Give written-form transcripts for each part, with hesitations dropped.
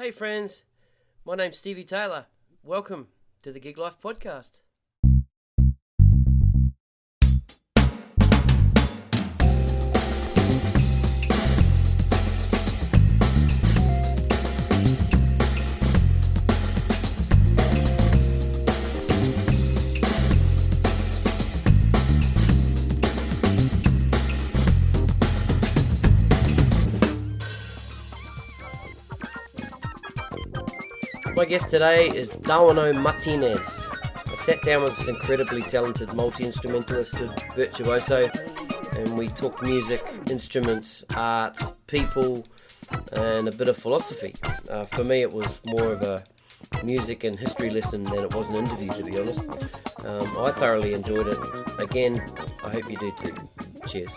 Hey friends, my name's Stevie Taylor. Welcome to the Gig Life Podcast. My guest today is Dauno Martinez. I sat down with this incredibly talented multi-instrumentalist, virtuoso, and we talked music, instruments, art, people, and a bit of philosophy. For me it was more of a music and history lesson than it was an interview, to be honest. I thoroughly enjoyed it. Again, I hope you do too. Cheers.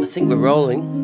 I think we're rolling.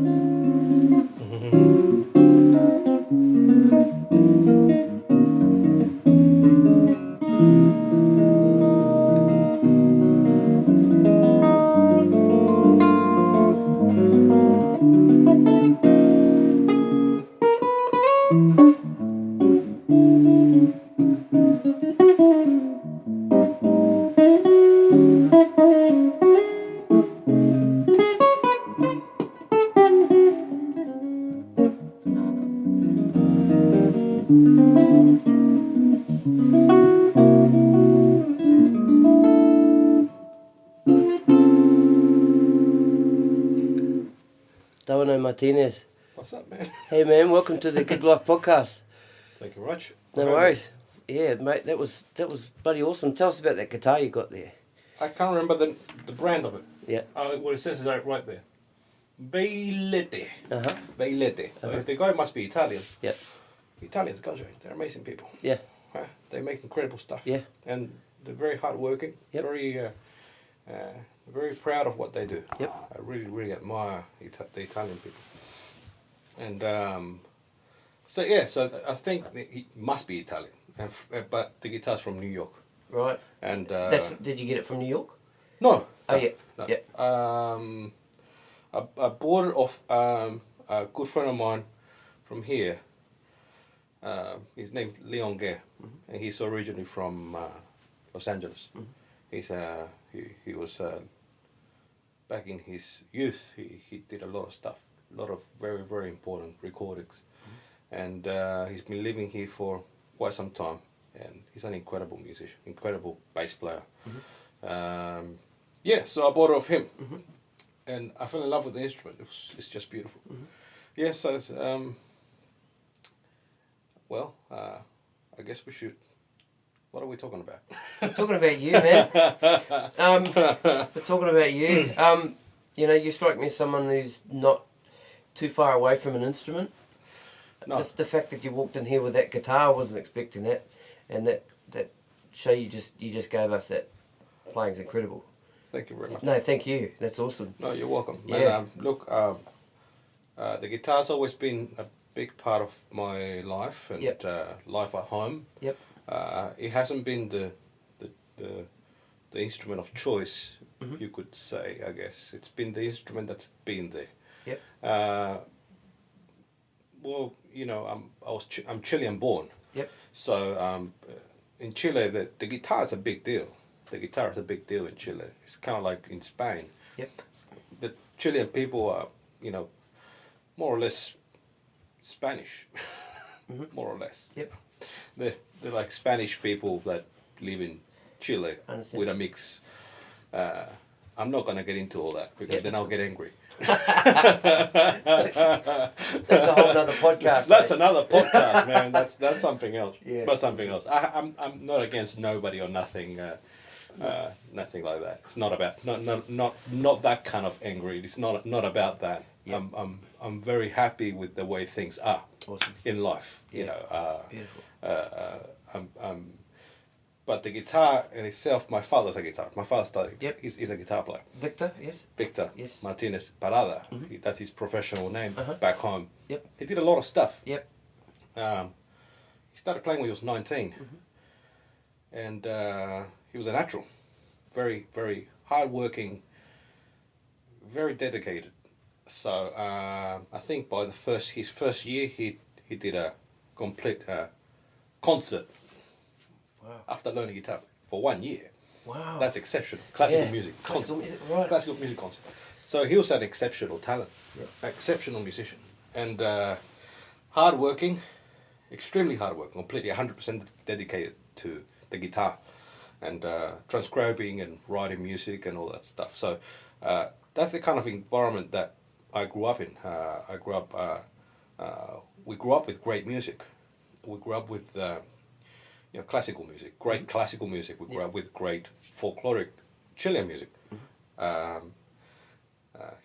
Dauno Martinez. What's up, man? Hey man, welcome to the Gig Life Podcast. Thank you very much. No worries. Yeah, mate, that was bloody awesome. Tell us about that guitar you got there. I can't remember the brand of it. Yeah. Well, it says it right there. Veilete. Uh-huh. Veilete. So the guy must be Italian. Yeah. Italians, guys, they're amazing people. Yeah. They make incredible stuff. Yeah. And they're very hardworking. Yep. Very proud of what they do. Yep. I really admire the Italian people. And so I think he must be Italian, but the guitar's from New York. Right. And Did you get it from New York? No. Oh yeah. No. Yeah. I bought it off a good friend of mine from here. His name's Leon Gare, and he's originally from Los Angeles. Mm-hmm. He was back in his youth. He did a lot of stuff, a lot of very important recordings, and he's been living here for quite some time. And he's an incredible musician, incredible bass player. Mm-hmm. So I bought it off him, and I fell in love with the instrument. It's just beautiful. Mm-hmm. Yeah, so it's, I guess we should. What are we talking about? We're talking about you, man. We're talking about you. You strike me as someone who's not too far away from an instrument. No. The fact that you walked in here with that guitar, I wasn't expecting that, and that show you just gave us, that playing's incredible. Thank you very much. No, thank you. That's awesome. No, you're welcome. Yeah. And, look, the guitar's always been a big part of my life and life at home. Yep. It hasn't been the instrument of choice, you could say. I guess it's been the instrument that's been there. Yep. I'm Chilean born. Yep. So in Chile, the guitar is a big deal. The guitar is a big deal in Chile. It's kind of like in Spain. Yep. The Chilean people are, more or less Spanish, more or less. Yep. They're like Spanish people that live in Chile with a mix. I'm not going to get into all that because then I'll get angry. That's a whole other podcast. That's another podcast, man. That's something else. Yeah. That's something else. I'm not against nobody or nothing. Nothing like that. It's not about not that kind of angry. It's not about that. Yep. I'm very happy with the way things are in life. Beautiful. But the guitar in itself, my father's a guitarist. My father studied. Yep. He's a guitar player. Victor, yes. Victor Yes. Martinez Parada. That's his professional name back home. Yep. He did a lot of stuff. Yep. He started playing when he was 19. And he was a natural. Very, very hard-working, very dedicated. So I think by his first year, he did a complete concert. Wow. After learning guitar for 1 year. Wow. That's exceptional. Classical Yeah. music. Classical concert. music, right. Classical music concert. So he was an exceptional talent. Yep. Exceptional musician. And hard-working, extremely hard-working, completely 100% dedicated to the guitar and transcribing and writing music and all that stuff. So that's the kind of environment that I grew up in. We grew up with great music. We grew up with classical music, great classical music. We grew up with great folkloric Chilean music.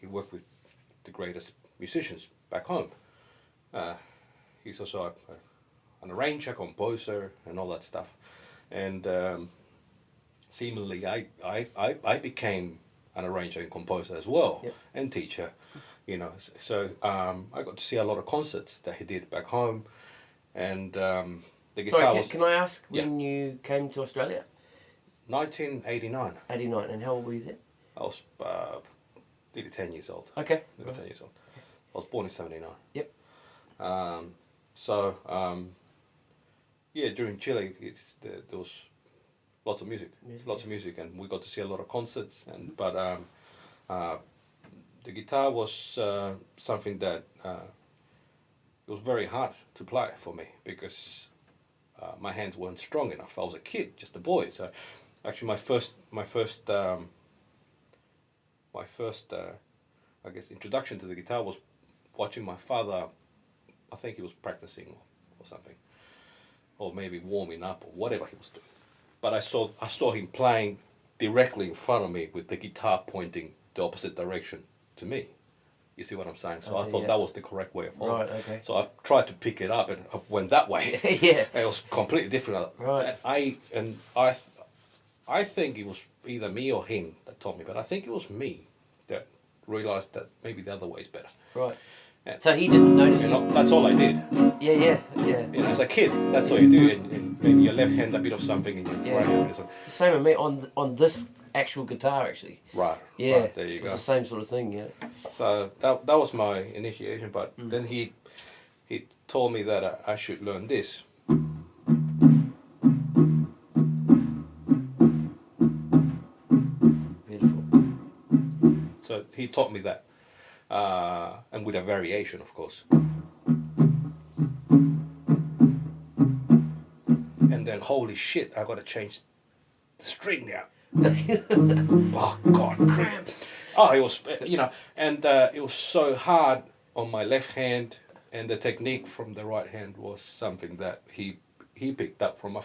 He worked with the greatest musicians back home. He's also an arranger, composer, and all that stuff. And seemingly, I became an arranger and composer as well, and teacher. So I got to see a lot of concerts that he did back home, and the guitar Sorry, was can I ask when you came to Australia? 1989. 89, and how old were you then? I was nearly 10 years old. Okay. Nearly 10 years old. I was born in 79. Yep. During Chile, there was lots of music, and we got to see a lot of concerts. And but the guitar was something that it was very hard to play for me because my hands weren't strong enough. I was a kid, just a boy. So actually, my first I guess introduction to the guitar was watching my father. I think he was practicing or something, or maybe warming up or whatever he was doing. But I saw him playing directly in front of me with the guitar pointing the opposite direction to me. You see what I'm saying? So I thought that was the correct way of holding. Right, okay. So I tried to pick it up and I went that way. Yeah. It was completely different. Right. I think it was either me or him that taught me, but I think it was me that realised that maybe the other way is better. Right. And, So he didn't notice. that's all I did. Yeah. As a kid, that's all you do. And maybe your left hand a bit of something, and your right hand a bit of something. The same with me on this actual guitar actually. Right. Yeah. Right, there you go. It's the same sort of thing, yeah. So that was my initiation, but then he told me that I should learn this. Beautiful. So he taught me that, and with a variation, of course. And then, holy shit, I got to change the string now. Oh God, cramp! Oh, it was, and it was so hard on my left hand, and the technique from the right hand was something that he picked up from a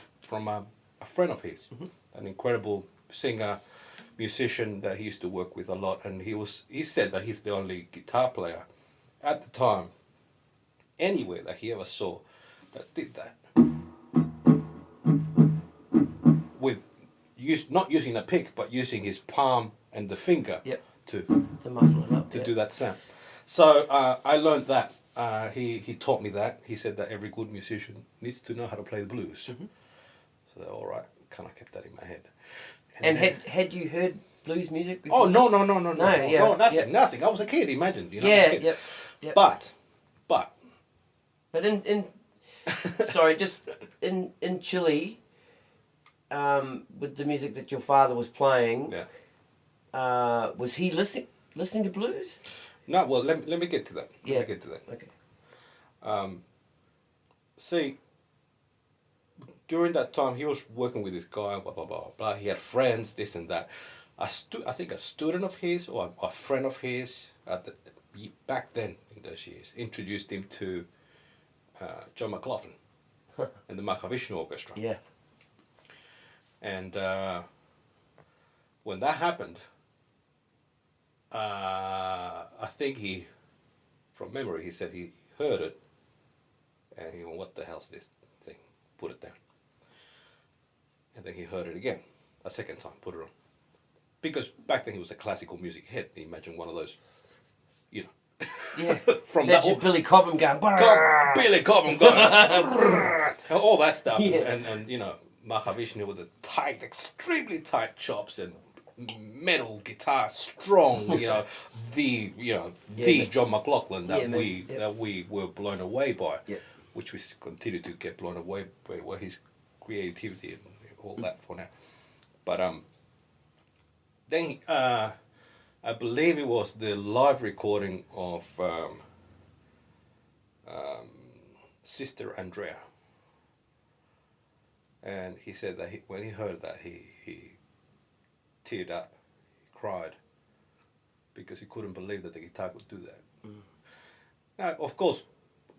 friend of his, an incredible singer, musician that he used to work with a lot, and he said that he's the only guitar player at the time, anywhere that he ever saw, that did that with not using a pick, but using his palm and the finger to muffle it up. to do that sound. So I learned that. He taught me that. He said that every good musician needs to know how to play the blues. So all right, kind of kept that in my head. And had you heard blues music Oh before? no, nothing. I was a kid. Imagine, Yep. But in sorry, just in Chile, with the music that your father was playing, was he listening to blues? No. Well, let me get to that. Yeah. Let me get to that. Okay. See, during that time, he was working with this guy, blah, blah, blah, blah. He had friends, this and that. I think a student of his or a friend of his back then in those years introduced him to John McLaughlin and the Mahavishnu Orchestra. Yeah. And when that happened, I think from memory, he said he heard it and he went, what the hell's this thing? Put it down. And then he heard it again, a second time, put it on. Because back then he was a classical music head. Imagine one of those, Yeah. from That's that your Billy Cobham going. Billy Cobham going, all that stuff. Yeah. And Mahavishnu with the tight, extremely tight chops and metal guitar, strong, the John McLaughlin that we were blown away by, which we continue to get blown away by his creativity and all that for now. But then I believe it was the live recording of Sister Andrea. And he said that when he heard that, he teared up, he cried, because he couldn't believe that the guitar could do that. Now, of course,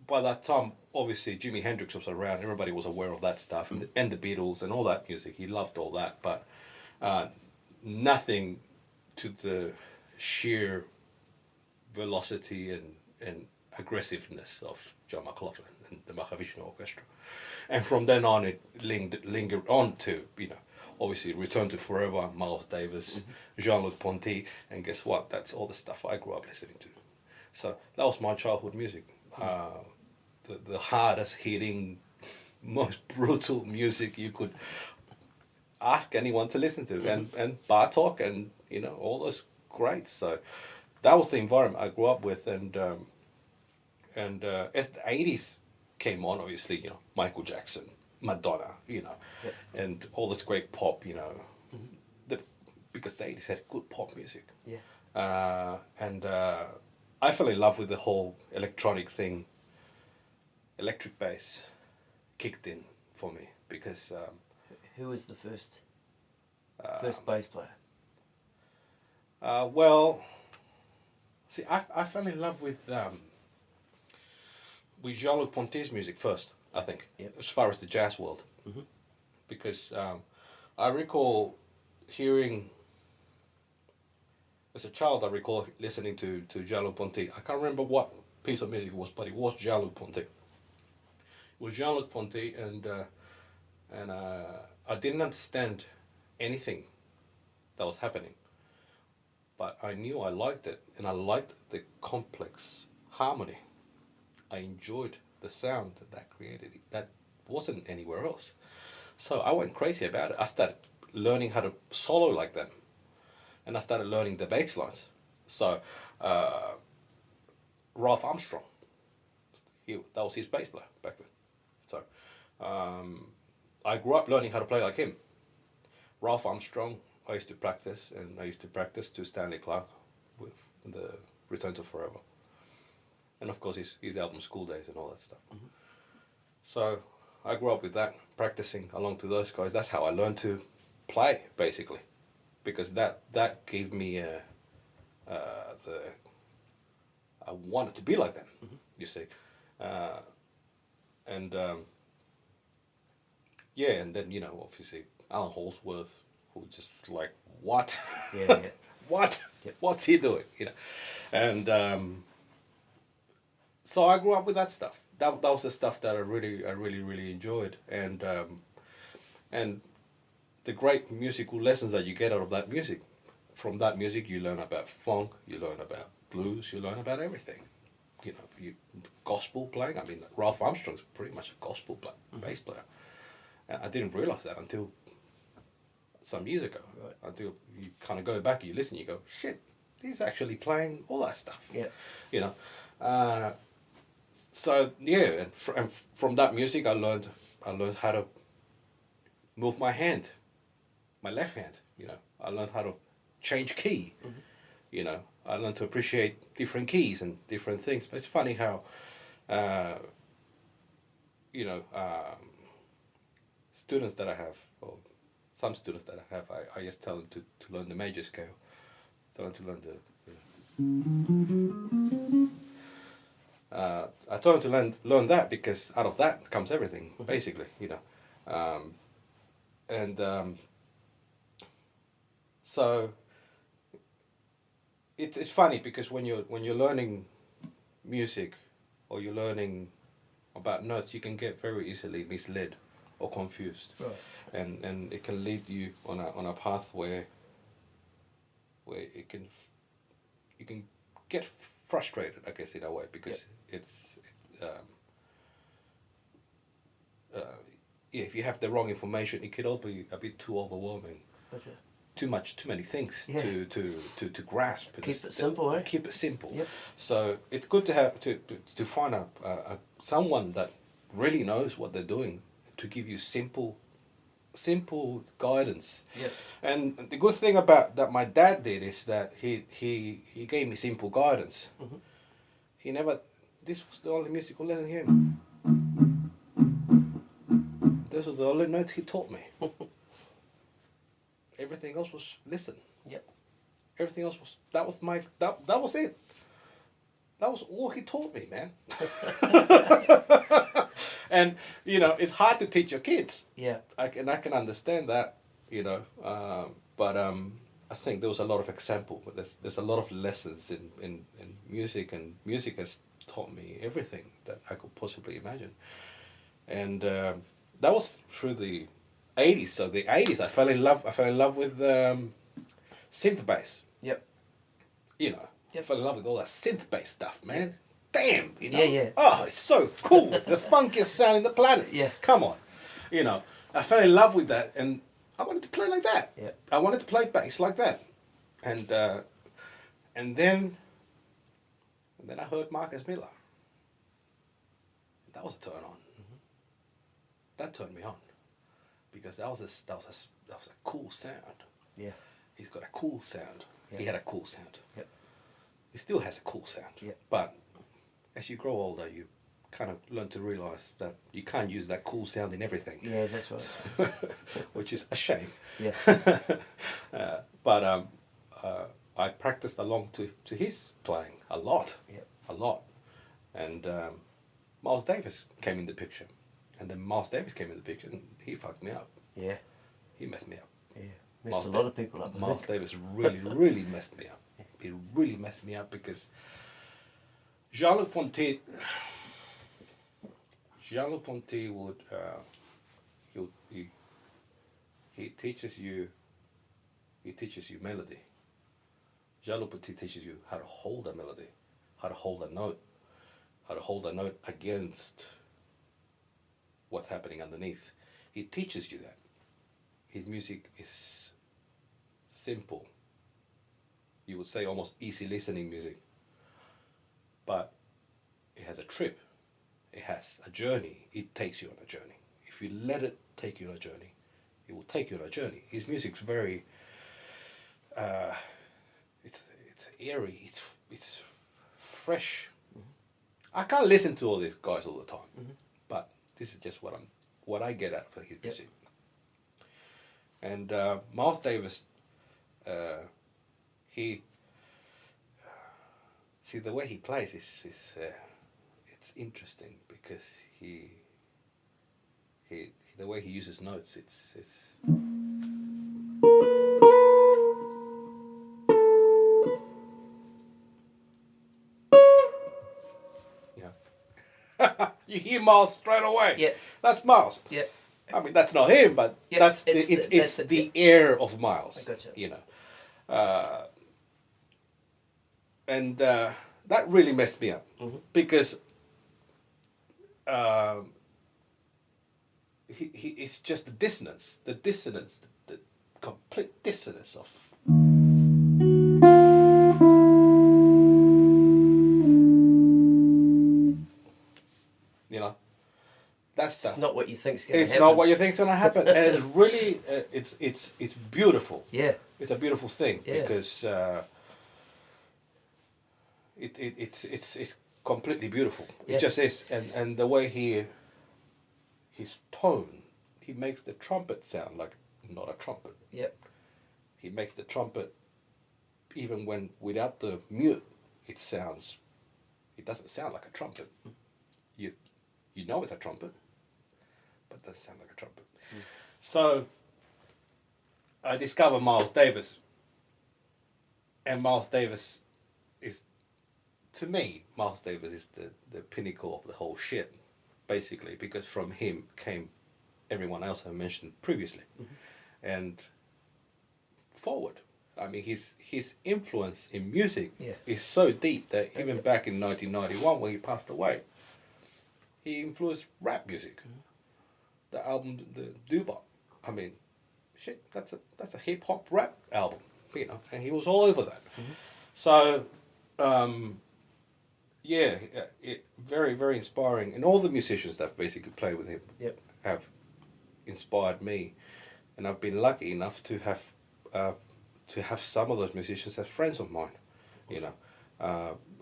by that time, obviously, Jimi Hendrix was around, everybody was aware of that stuff, and the Beatles and all that music, he loved all that, but nothing to the sheer velocity and aggressiveness of John McLaughlin and the Mahavishnu Orchestra. And from then on, it lingered on to, obviously Return to Forever, Miles Davis, Jean-Luc Ponty, and guess what? That's all the stuff I grew up listening to. So that was my childhood music. The hardest hitting, most brutal music you could ask anyone to listen to, and Bartok and all those greats. So that was the environment I grew up with, and as the 80s came on, obviously, Michael Jackson, Madonna, and all this great pop, because the 80s had good pop music. And I fell in love with the whole electronic thing. Electric bass kicked in for me because... Who was the first bass player? Well, see, I fell in love with Jean-Luc Ponty's music first, I think, as far as the jazz world. Because I recall hearing, as a child, I recall listening to Jean-Luc Ponty. I can't remember what piece of music it was, but it was Jean-Luc Ponty. It was Jean-Luc Ponty, and I didn't understand anything that was happening. But I knew I liked it, and I liked the complex harmony. I enjoyed the sound that created it. That wasn't anywhere else. So I went crazy about it. I started learning how to solo like them. And I started learning the bass lines. So Ralph Armstrong, that was his bass player back then. So I grew up learning how to play like him. Ralph Armstrong, I used to practice, and I used to practice to Stanley Clarke with the Return to Forever. And of course his album School Days and all that stuff. So I grew up with that, practicing along to those guys. That's how I learned to play, basically. Because that gave me I wanted to be like them, you see. And then, obviously Alan Holsworth, who just like, what? What? What's he doing? And so I grew up with that stuff. That was the stuff that I really enjoyed, and the great musical lessons that you get out of that music. From that music, you learn about funk, you learn about blues, you learn about everything. Gospel playing. I mean, Ralph Armstrong's pretty much a gospel bass player. And I didn't realize that until some years ago. Right. Until you kind of go back, you listen, you go, shit, he's actually playing all that stuff. Yeah. So yeah, and from that music, I learned how to move my hand, my left hand. I learned how to change key. I learned to appreciate different keys and different things. But it's funny how, students that I have, or some students that I have, I just tell them to learn the major scale. Tell them to learn I tell them to learn that, because out of that comes everything, basically, so it's funny, because when you're learning music, or you're learning about notes, you can get very easily misled or confused, right. And it can lead you on a path where you can get frustrated, I guess, in a way, because if you have the wrong information, it could all be a bit too overwhelming. Okay. too many things Yeah. to grasp. Keep it simple, eh? Keep it simple. Yep. So it's good to have to find a someone that really knows what they're doing to give you simple guidance. Yep. And the good thing about that my dad did is that he gave me simple guidance. Mhm. He never. This was the only musical lesson he gave. Those were the only notes he taught me. Everything else was listen. Yep. Everything else was that was it. That was all he taught me, man. And you know, it's hard to teach your kids. Yeah. I can understand that, you know. But I think there was a lot of example. There's a lot of lessons in music, and music has taught me everything that I could possibly imagine. And that was through the 80s. So the 80s, I fell in love with synth bass. Yep. You know, Yep. I fell in love with all that synth bass stuff, man. Damn, you know. Yeah, yeah. Oh, it's so cool. It's the funkiest sound in the planet. Yeah. Come on. You know, I fell in love with that, and I wanted to play like that. Yeah. I wanted to play bass like that. And then I heard Marcus Miller. That was a turn on. Mm-hmm. That turned me on, because that was a cool sound. Yeah. He's got a cool sound. Yeah. He had a cool sound. Yep. He still has a cool sound. Yeah. But as you grow older, you kind of learn to realize that you can't use that cool sound in everything. Yeah, that's right. Which is a shame. Yeah. But I practiced along to his playing a lot. Yeah. A lot. And Miles Davis came in the picture. And then Miles Davis came in the picture, and he fucked me up. Yeah. He messed me up. Yeah. Messed a lot of people up. Miles Davis really messed me up. He really messed me up, because Jean-Luc Ponty would he teaches you melody. Jean-Luc Ponty teaches you how to hold a melody, how to hold a note against what's happening underneath. He teaches you that. His music is simple. You would say almost easy listening music. But it has a trip. It has a journey. It takes you on a journey. If you let it take you on a journey, it will take you on a journey. His music's very it's airy, it's fresh. Mm-hmm. I can't listen to all these guys all the time. Mm-hmm. But this is just what I get out of his music. And Miles Davis, he see the way he plays is it's interesting, because he the way he uses notes, it's you know. You hear Miles straight away. Yeah. That's Miles. Yeah. I mean, that's not him, but Yeah, that's it's the air of Miles. I gotcha. You know, and that really messed me up, mm-hmm. because it's just the dissonance, the complete dissonance of. You know. That's not what you think's going to happen. It's not what you think's going to happen, and it's really it's beautiful. Yeah, it's a beautiful thing, yeah. Because it's completely beautiful. Yeah. It just is, and the way his tone, he makes the trumpet sound like not a trumpet. Yep. He makes the trumpet, even when without the mute, it doesn't sound like a trumpet. You know it's a trumpet, but it doesn't sound like a trumpet. Mm. So I discovered Miles Davis, and Miles Davis is, to me, Miles Davis is the pinnacle of the whole shit, basically, because from him came everyone else I mentioned previously. Mm-hmm. And forward. I mean, his influence in music is so deep that even back in 1991, when he passed away, he influenced rap music. Mm-hmm. The album, the Doo-Bop. I mean, shit, that's a hip hop rap album, you know, and he was all over that. So, yeah, very, very inspiring, and all the musicians that basically play with him Yep. have inspired me, and I've been lucky enough to have some of those musicians as friends of mine. You know,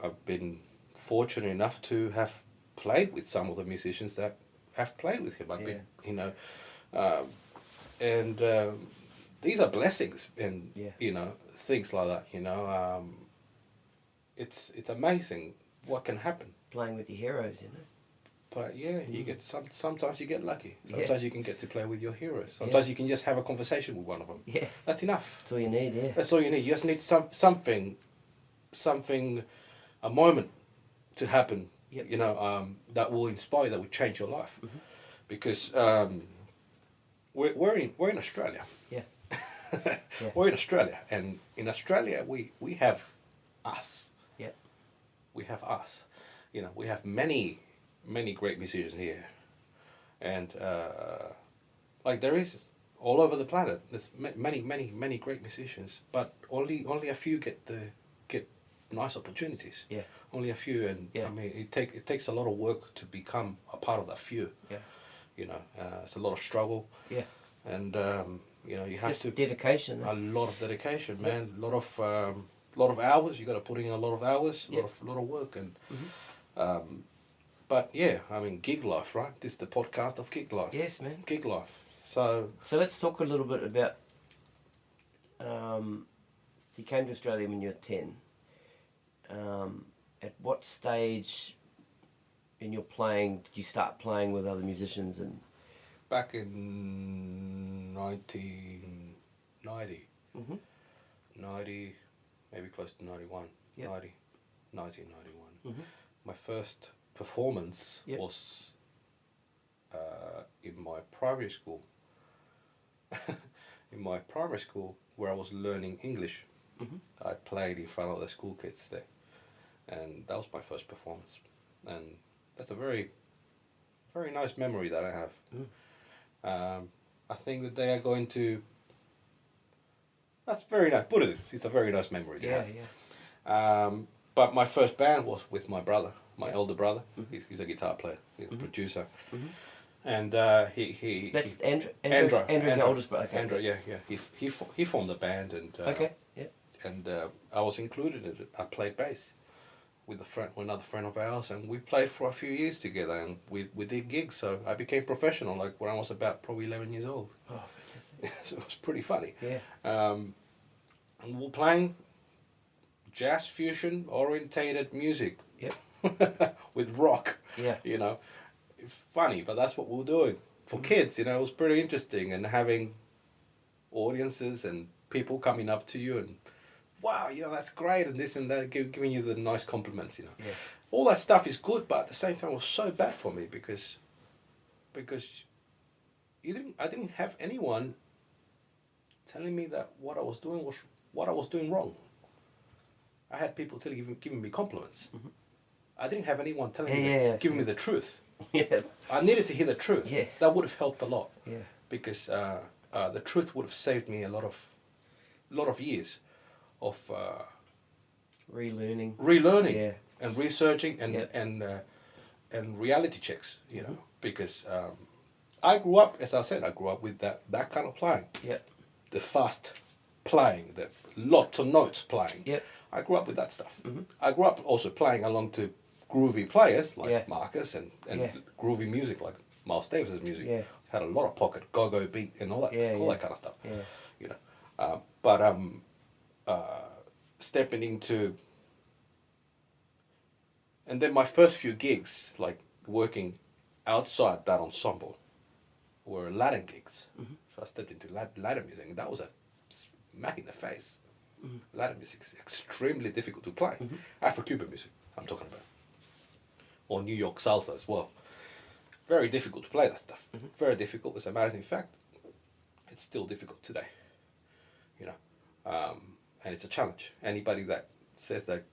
I've been fortunate enough to have played with some of the musicians that have played with him. I've been, you know, and these are blessings, and you know, things like that. You know, it's amazing what can happen. Playing with your heroes, you know. But yeah, you get sometimes you get lucky. Sometimes you can get to play with your heroes. Sometimes you can just have a conversation with one of them. Yeah. That's enough. That's all you need, yeah. That's all you need. You just need something, a moment to happen. Yep. You know, that will inspire, that will change your life. Because we're in Australia. Yeah. We're in Australia, and in Australia we have us. Yeah. We have us. You know, we have many great musicians here, and like there is all over the planet. There's many great musicians, but only a few get nice opportunities. Yeah. Only a few, and I mean it takes a lot of work to become a part of that few. Yeah. You know, it's a lot of struggle. Yeah. And you know, you have Just to dedication. a lot of dedication, man. A lot of hours. You got to put in a lot of hours, a lot of work, and. But yeah, I mean, gig life, right? This is the podcast of gig life. Yes, man. Gig life. So let's talk a little bit about. You came to Australia when you were 10. At what stage in your playing did you start playing with other musicians? And back in 1990, 90, maybe close to 91, 1991. My first performance was in my primary school. In my primary school, where I was learning English, I played in front of the school kids there, and that was my first performance. And that's a very, very nice memory that I have. I think that they are going to. That's very nice. Put it. It's a very nice memory to have. But my first band was with my brother, my elder brother. He's a guitar player, he's a producer, and he. That's Andrew. Andrew's your oldest brother. Okay. Andrew, yeah. He formed a band, and and I was included in it. I played bass with another friend of ours, and we played for a few years together, and we did gigs. So I became professional, like when I was about probably 11 years old. Oh, fantastic! So it was pretty funny. Yeah. And we were playing jazz fusion orientated music. Yep. With rock. Yeah. You know, it's funny, but that's what we were doing for kids. You know, it was pretty interesting, and having audiences and people coming up to you and, wow, you know, that's great, and this and that, giving you the nice compliments. You know, all that stuff is good, but at the same time, it was so bad for me because I didn't have anyone telling me that what I was doing was what I was doing wrong. I had people giving me compliments. I didn't have anyone giving me the truth. Yeah. I needed to hear the truth. Yeah. That would have helped a lot. Yeah. Because the truth would have saved me a lot of years of relearning. Yeah. And researching and reality checks. You know, because I grew up, as I said, with that kind of playing. Yeah. The fast playing, the lots of notes playing. Yeah. I grew up with that stuff. I grew up also playing along to groovy players like Marcus and groovy music like Miles Davis's music. Yeah. Had a lot of pocket, go-go beat and all that kind of stuff. Yeah. You know, but stepping into, and then my first few gigs, like working outside that ensemble, were Latin gigs. So I stepped into Latin music, and that was a smack in the face. Latin music is extremely difficult to play. Afro-Cuban music, I'm talking about. Or New York salsa as well. Very difficult to play that stuff. Very difficult. As a matter of fact, it's still difficult today. You know, and it's a challenge. Anybody that says that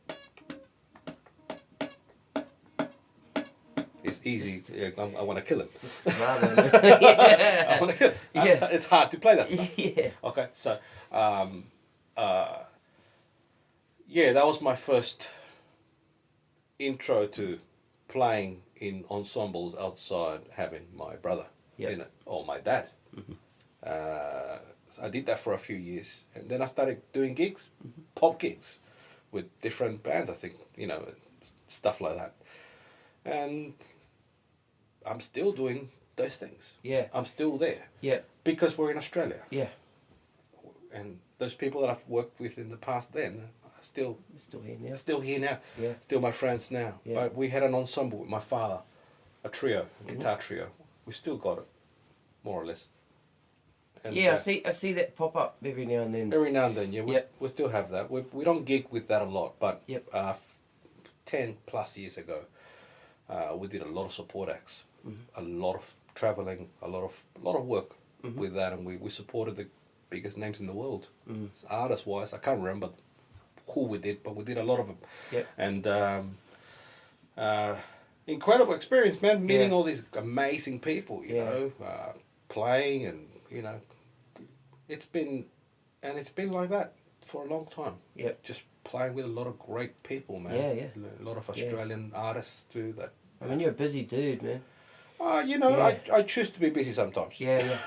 It's easy. I want to kill him. It's just yeah. I want to kill him. Yeah. It's hard to play that stuff. Yeah. Okay, so yeah, that was my first intro to playing in ensembles outside having my brother in it, or my dad. So I did that for a few years, and then I started doing gigs, pop gigs, with different bands. I think, you know, stuff like that, and I'm still doing those things. Yeah. I'm still there. Yeah. Because we're in Australia. Yeah. And those people that I've worked with in the past then are still here now. Still here now. Yeah. Still my friends now. Yeah. But we had an ensemble with my father, a trio, a guitar trio. We still got it, more or less. And Yeah, I see that pop up every now and then. every now and then, yeah, we still have that. We don't gig with that a lot, but Yep. 10 plus years ago, we did a lot of support acts, a lot of traveling, a lot of work with that, and we supported the biggest names in the world, artist wise. I can't remember who we did, but we did a lot of them. Yep. And incredible experience, man, meeting all these amazing people, you know, playing, and you know, it's been like that for a long time. Yep. Just playing with a lot of great people, man. Yeah, yeah. A lot of Australian artists too. That. I mean, you're a busy dude, man. You know, I choose to be busy sometimes. Yeah,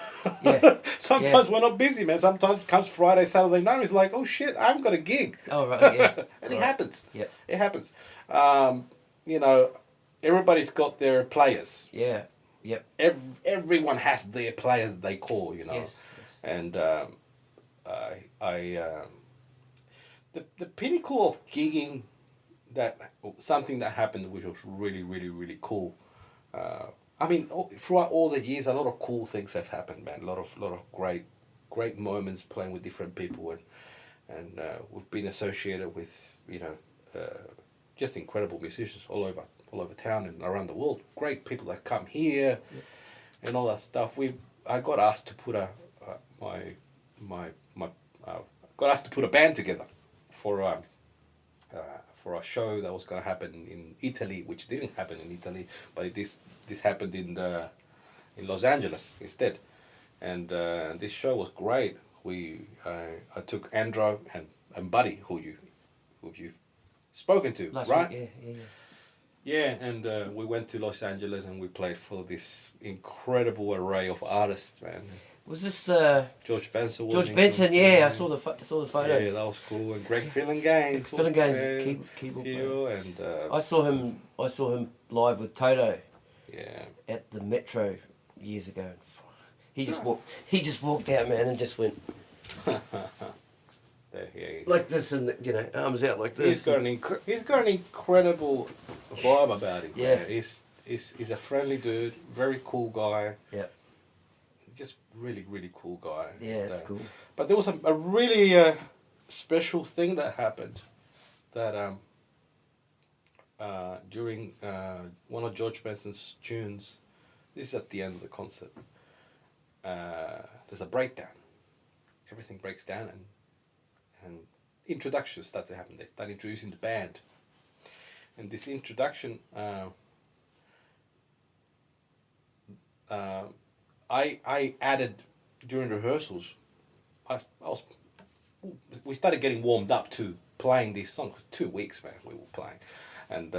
yeah. Sometimes we're not busy, man. Sometimes comes Friday, Saturday night, it's like, oh shit, I haven't got a gig. Oh, right, yeah. And it happens. Yeah. It happens. You know, everybody's got their players. Yeah. Yep. Everyone has their players that they call, you know. Yes. And the pinnacle of gigging, something that happened which was really, really, really cool. I mean, throughout all the years, a lot of cool things have happened, man. A lot of great moments playing with different people, and we've been associated with, you know, just incredible musicians all over town and around the world. Great people that come here, and all that stuff. I got asked to put got asked to put a band together for a show that was going to happen in Italy, which didn't happen in Italy, but this happened in Los Angeles instead, and this show was great. I took Andro and Buddy, who you've spoken to, Last right? week, yeah. Yeah, and we went to Los Angeles and we played for this incredible array of artists, man. Was this George Benson? George Benson? Yeah, I saw the photos. Yeah, that was cool. And Greg Fillinganes. Keyboard player. And I saw him live with Toto. Yeah. At the Metro years ago. He just walked out, man, and just went like this, and you know, arms out like this. He's got an incredible vibe about him. Yeah. Man. He's a friendly dude, very cool guy. Yeah. Just really, really cool guy. Yeah, that's cool. But there was a really special thing that happened that during one of George Benson's tunes. This is at the end of the concert. There's a breakdown. Everything breaks down, and introductions start to happen. They start introducing the band, and this introduction, I added during rehearsals. We started getting warmed up to playing this song for 2 weeks, man. We were playing, and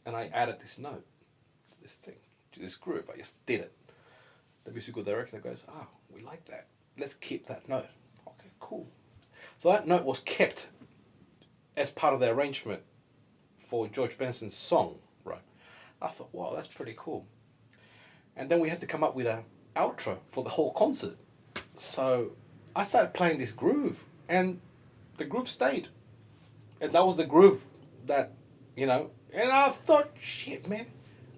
I added this note, this thing, to this groove. I just did it. The musical director goes, "Oh, we like that. Let's keep that note." Okay, cool. So that note was kept as part of the arrangement for George Benson's song, right? I thought, wow, that's pretty cool. And then we had to come up with an outro for the whole concert. So I started playing this groove, and the groove stayed. And that was the groove that, you know, and I thought, shit, man,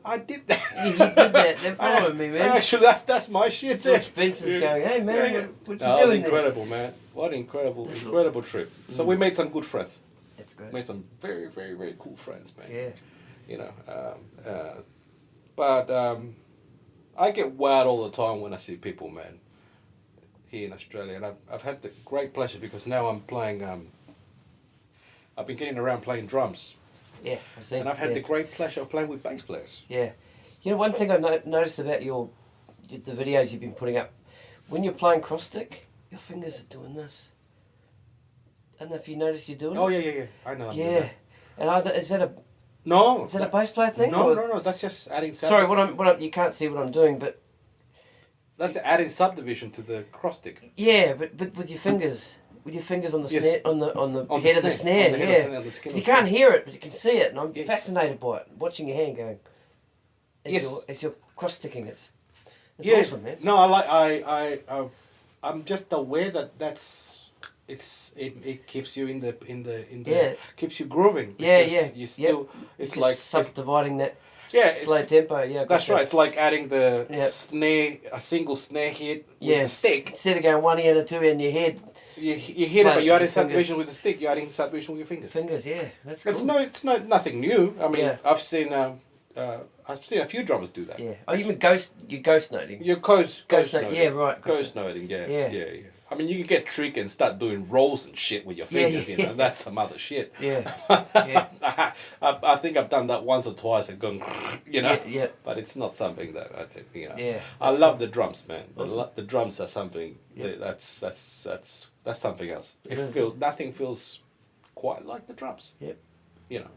I did that. You did that. They're following me, man. Actually, that's my shit there. George Benson's going, hey, man, what you doing That was there? incredible, man. What an incredible Awesome. trip. So we made some good friends. That's great. Made some very, very, very cool friends, man. Yeah. You know, but I get wowed all the time when I see people, man, here in Australia. And I've had the great pleasure because now I'm playing, I've been getting around playing drums Yeah, I've seen. And I've had the great pleasure of playing with bass players. Yeah. You know, one thing I noticed about the videos you've been putting up, when you're playing cross stick, your fingers are doing this. I don't know if you notice you're doing Oh, it. yeah. I know. Yeah. And is that a No. is that a bass player thing? No. That's just adding. Sorry, you can't see what I'm doing, but That's adding subdivision to the cross stick. yeah, but with your fingers. With your fingers on the Yes. snare, on the head of the snare, On the head of yeah. the skin 'Cause of you the can't hear it, but you can see it, and I'm Yeah. fascinated by it. Watching your hand going, Yes. as you're cross sticking, it's Yeah. awesome, man. No, I'm just aware that it keeps you in the Yeah. keeps you grooving. Yeah, because yeah, You still it's Because like subdividing that Yeah, slow tempo. Yeah, that's gotcha. right. It's like adding the Yeah. snare, a single snare hit with the Yes. stick. Instead of going one ear and a two ear in your head, You hit it, Play but it you're with adding your subdivision fingers. with the stick. You're adding subdivision with your fingers. fingers. Yeah, that's cool. It's nothing new. I mean, Yeah. I've seen a few drummers do that. Yeah. Oh, you mean ghost noting? You're ghost note, noting. yeah, right, gotcha. Ghost noting, yeah, Yeah. yeah. I mean, you can get tricky and start doing rolls and shit with your fingers. yeah. You know, that's some other shit. Yeah. Yeah. I think I've done that once or twice and gone, you know. Yeah. But it's not something that I think, you know. Yeah, I love the drums, man. Awesome. The drums are something. Yeah. That's something else. It is. Nothing feels quite like the drums. Yep. You know,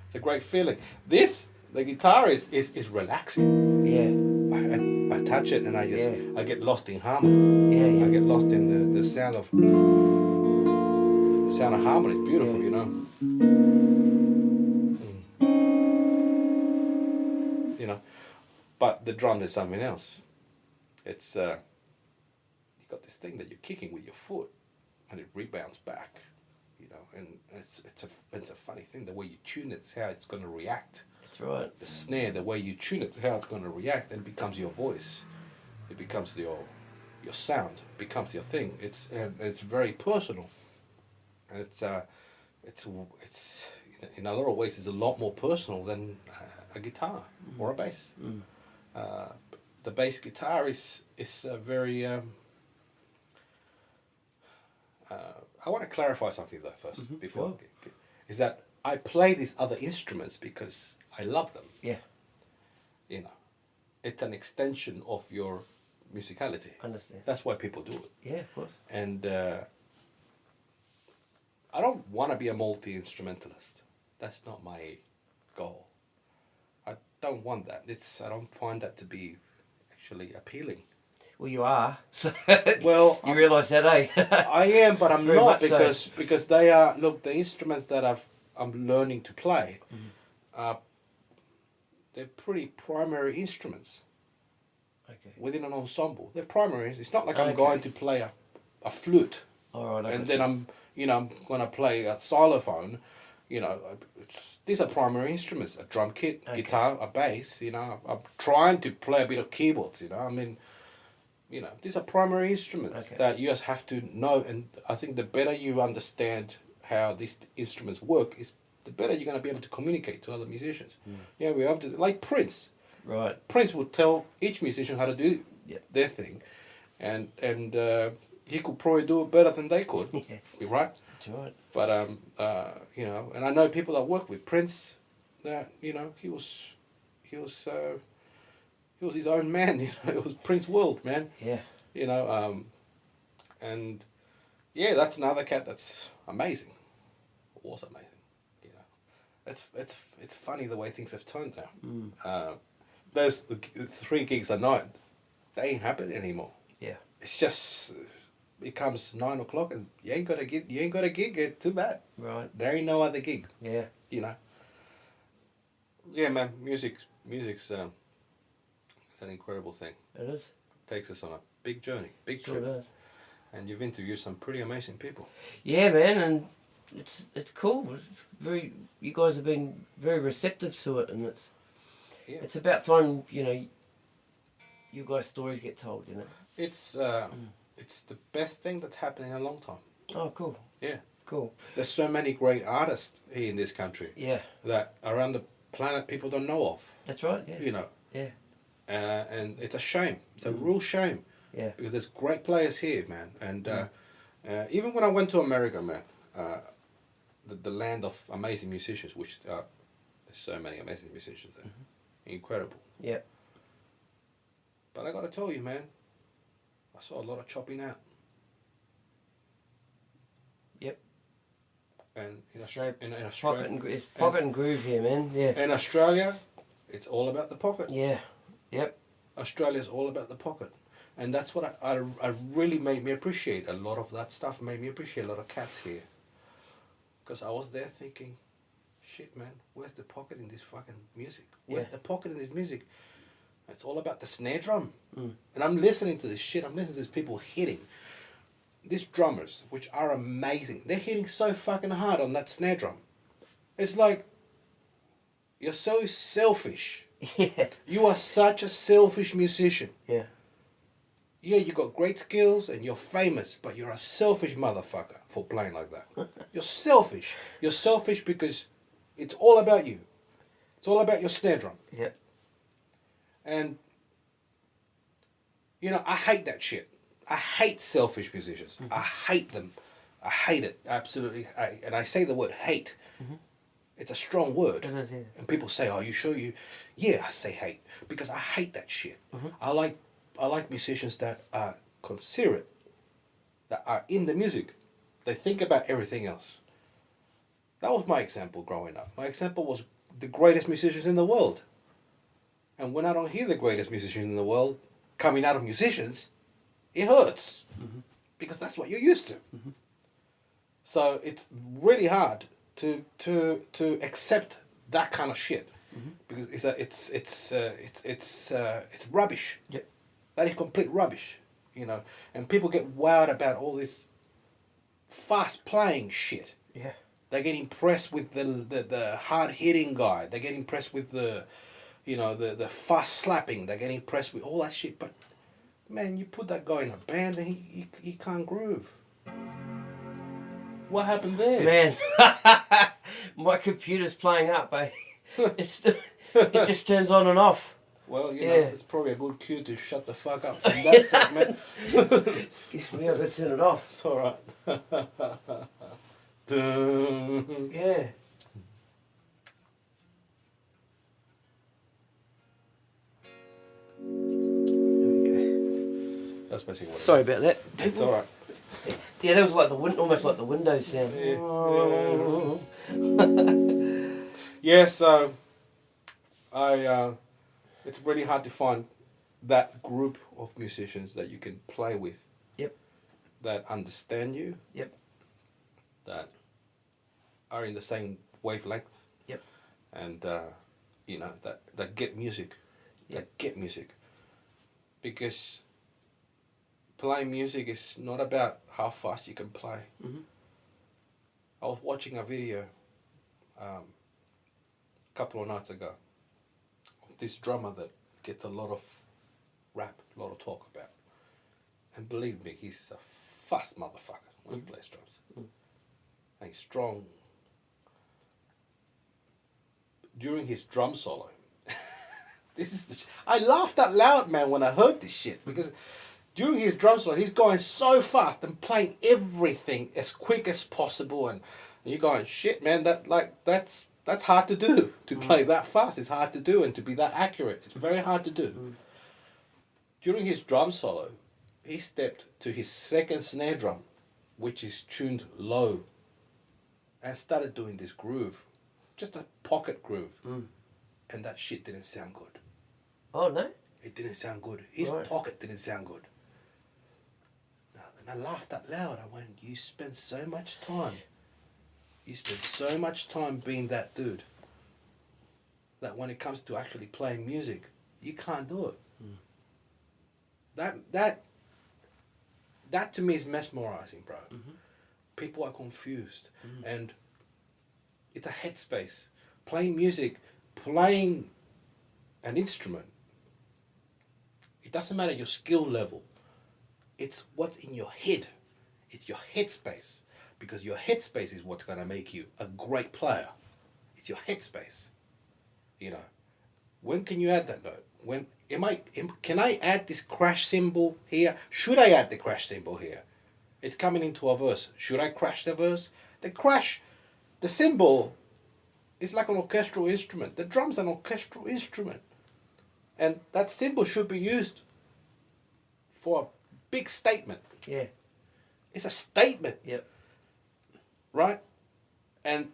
it's a great feeling. The guitar is relaxing. Yeah. I touch it and Yeah. I get lost in harmony. Yeah. I Yeah. get lost in the sound of harmony. It's beautiful, Yeah. you know. You know, but the drum is something else. It's you got this thing that you're kicking with your foot, and it rebounds back. You know, and it's a funny thing. The way you tune it is how it's going to react. That's right. The snare, the way you tune it, is how it's going to react, and it becomes your voice. It becomes your sound. It becomes your thing. It's very personal. And it's in a lot of ways it's a lot more personal than a guitar or a bass. The bass guitar is very. I want to clarify something though first before. Sure. Is that I play these other instruments because I love them. Yeah. You know, it's an extension of your musicality. Understand. That's why people do it. Yeah, of course. And I don't want to be a multi-instrumentalist. That's not my goal. I don't want that. I don't find that to be actually appealing. Well, you are. So Well, you realise that, eh? I am, but I'm Very not much so. because they are the instruments that I'm learning to play. They're pretty primary instruments Okay. within an ensemble. They're primary. It's not like I'm Okay. going to play a flute. All right. And then I'm going to play a xylophone. You know, these are primary instruments: a drum kit, Okay. guitar, a bass. You know, I'm trying to play a bit of keyboards. You know, I mean, you know, these are primary instruments Okay. that you just have to know. And I think the better you understand how these instruments work, is the better you're going to be able to communicate to other musicians. Yeah, we're able to, like Prince. Right. Prince would tell each musician how to do Yeah. their thing, and he could probably do it better than they could. Yeah. You're right. That's right. But you know, and I know people that work with Prince that you know he was his own man. You know, it was Prince World, man. Yeah. You know, and yeah, that's another cat that's amazing. Was amazing. You know, it's funny the way things have turned now. Those 3 gigs a night, they ain't happening anymore. Yeah. It's just it comes 9 o'clock and you ain't got a gig. Too bad. Right. There ain't no other gig. Yeah. You know. Yeah, man. Music's it's an incredible thing. It is. Takes us on a big journey, big Sure trip. does. And you've interviewed some pretty amazing people. Yeah, man, and it's cool. It's you guys have been very receptive to it, and it's about time, you know, you guys' stories get told, you know. It's the best thing that's happened in a long time. Oh, cool. Yeah. Cool. There's so many great artists here in this country Yeah. that around the planet people don't know of. That's right. Yeah. You know. Yeah. And it's a shame. It's a real shame. Yeah. Because there's great players here, man. And even when I went to America, man, the land of amazing musicians, which There's so many amazing musicians there. Incredible. Yeah. But I got to tell you, man, I saw a lot of chopping out. Yep. And in So Australia, it's pocket and groove here, man. Yeah. in Australia, it's all about the pocket. Yeah. Yep. Australia's all about the pocket. And that's what I really made me appreciate. A lot of that stuff made me appreciate a lot of cats here. Because I was there thinking, shit, man, where's the pocket in this fucking music? Where's the pocket in this music? It's all about the snare drum. And I'm listening to this shit. I'm listening to these people hitting. These drummers, which are amazing. They're hitting so fucking hard on that snare drum. It's like, you're so selfish. Yeah. You are such a selfish musician. Yeah. Yeah, you got great skills and you're famous, but you're a selfish motherfucker for playing like that. You're selfish. You're selfish because it's all about you. It's all about your snare drum. Yeah. And, you know, I hate that shit. I hate selfish musicians. I hate them. I hate it. Absolutely. And I say the word hate. It's a strong word. It is, yeah. And people say, "Oh, you sure you?" Yeah, I say hate because I hate that shit. I like musicians that are considerate, that are in the music. They think about everything else. That was my example growing up. My example was the greatest musicians in the world. And when I don't hear the greatest musicians in the world coming out of musicians, it hurts because that's what you're used to. So it's really hard to accept that kind of shit because it's rubbish. Yep. That is complete rubbish, you know. And people get wowed about all this fast playing shit. Yeah. They get impressed with the hard hitting guy. They get impressed with the fast slapping. They get impressed with all that shit. But man, you put that guy in a band and he can't groove. What happened there? Man, my computer's playing up, eh? It just turns on and off. Well, you know, it's probably a good cue to shut the fuck up from that segment. Excuse me, I've got to turn it off. It's alright. Yeah. That's basically what Sorry about that. It's alright. Yeah, that was like almost like the Windows sound. Yeah, so it's really hard to find that group of musicians that you can play with. Yep. That understand you. Yep. That are in the same wavelength. Yep. And you know, that get music. Yep. That get music. Because playing music is not about how fast you can play. I was watching a video a couple of nights ago of this drummer that gets a lot of rap, a lot of talk about. And believe me, he's a fast motherfucker when he plays drums. And he's strong. During his drum solo, I laughed out loud, man, when I heard this shit, because during his drum solo, he's going so fast and playing everything as quick as possible, and you're going, shit, man, that's hard to do. To play that fast, it's hard to do, and to be that accurate, it's very hard to do. During his drum solo, he stepped to his second snare drum, which is tuned low, and started doing this groove, just a pocket groove, and that shit didn't sound good. Oh, no? It didn't sound good. His pocket didn't sound good. And I laughed out loud. I went, you spend so much time. You spend so much time being that dude that when it comes to actually playing music, you can't do it. That to me is mesmerizing, bro. People are confused. And it's a headspace. Playing music, playing an instrument, it doesn't matter your skill level. It's what's in your head. It's your headspace. Because your headspace is what's going to make you a great player. It's your headspace. You know, when can you add that note? Can I add this crash cymbal here? Should I add the crash cymbal here? It's coming into a verse. Should I crash the verse? The cymbal it's like an orchestral instrument. The drum's an orchestral instrument. And that cymbal should be used for a big statement. Yeah. It's a statement. Yep. Right? And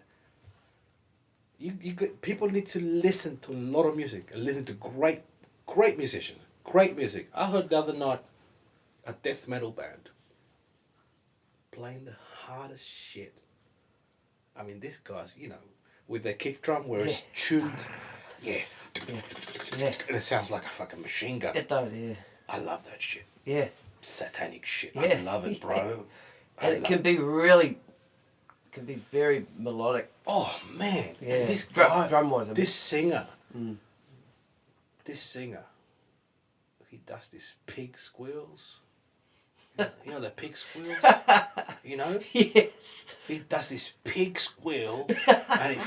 people need to listen to a lot of music and listen to great musicians, great music. I heard the other night a death metal band playing the hardest shit. I mean, these guys, you know, with their kick drum where it's tuned, yeah, and it sounds like a fucking machine gun. It does, yeah. I love that shit. Yeah. Satanic shit. Yeah. I love it, bro. And it can be really, can be very melodic. Oh man! Yeah. And this guy, drum-wise, I mean. this singer, he does this pig squeals. You know the pig squeals? You know? Yes. He does this pig squeal and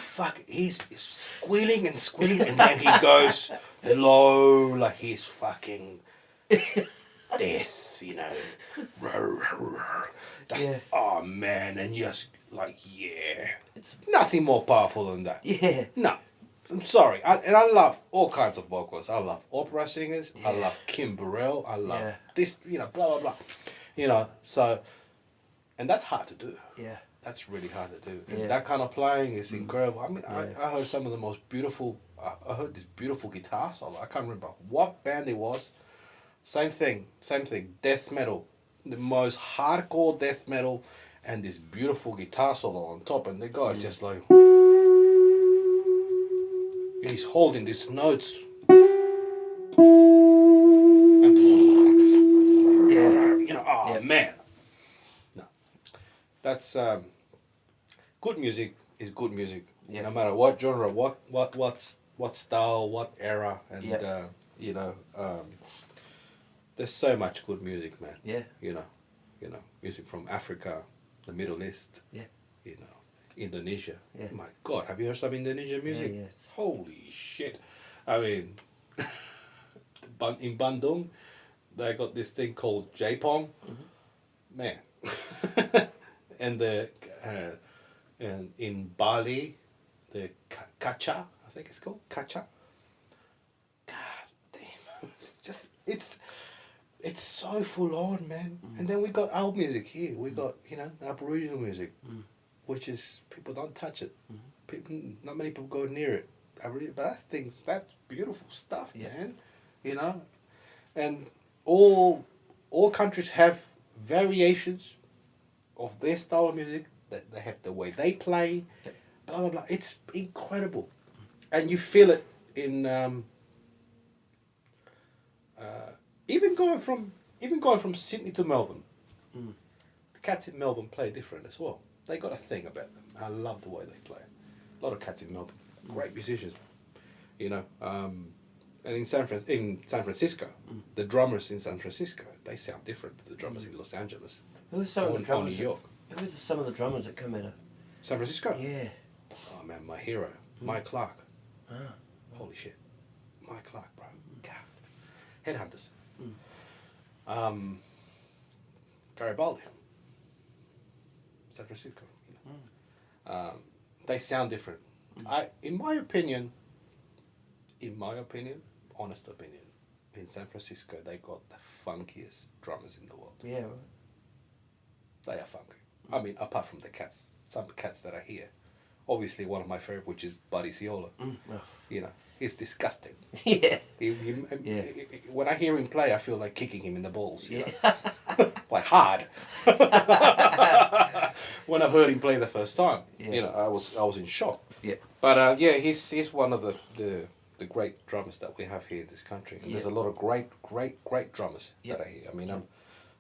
he's squealing and squealing and then he goes low like he's fucking death, you know. Oh man, and you're just like, yeah. It's nothing more powerful than that. Yeah. No. I'm sorry. I love all kinds of vocalists. I love opera singers. Yeah. I love Kim Burrell. I love this, you know, blah, blah, blah. You know, so, and that's hard to do. Yeah. That's really hard to do. And that kind of playing is incredible. I mean, Yeah. I heard some of the most beautiful, I heard this beautiful guitar solo. I can't remember what band it was. Same thing. Death metal. The most hardcore death metal and this beautiful guitar solo on top. And the guy's just like, he's holding these notes. And, you know, oh man. No. That's, good music is good music. Yeah. No matter what genre, what style, what era, and you know, there's so much good music, man. Yeah. You know, music from Africa, the Middle East. Yeah. You know, Indonesia. Yeah. My God, have you heard some Indonesian music? Yeah, yes. Holy shit! I mean, in Bandung, they got this thing called J-pong. Man, and and in Bali, the kacha, I think it's called kacha. God damn, it's so full on, man. And then we got our music here. We got, you know, Aboriginal music, which is, people don't touch it. Not many people go near it. But that's beautiful stuff, man. You know, and all countries have variations of their style of music. That they have the way they play, blah blah blah. It's incredible, and you feel it in even going from Sydney to Melbourne. The cats in Melbourne play different as well. They got a thing about them. I love the way they play. A lot of cats in Melbourne, great musicians, you know. And in San Francisco, the drummers in San Francisco, they sound different to the drummers in Los Angeles. Who's some of the drummers? New York. Who's some of the drummers that come out of San Francisco? Yeah. Oh man, my hero, Mike Clark. Holy shit, Mike Clark, bro. God. Headhunters. Garibaldi. San Francisco. You know. They sound different. In my opinion, honest opinion, in San Francisco they got the funkiest drummers in the world. Yeah. Right. They are funky. I mean, apart from the cats, some cats that are here. Obviously, one of my favorite, which is Buddy Ciola. You know, he's disgusting. Yeah. When I hear him play, I feel like kicking him in the balls. You know? Like hard. When I heard him play the first time, you know, I was in shock. Yeah. But he's one of the great drummers that we have here in this country. And there's a lot of great drummers that are here. I mean,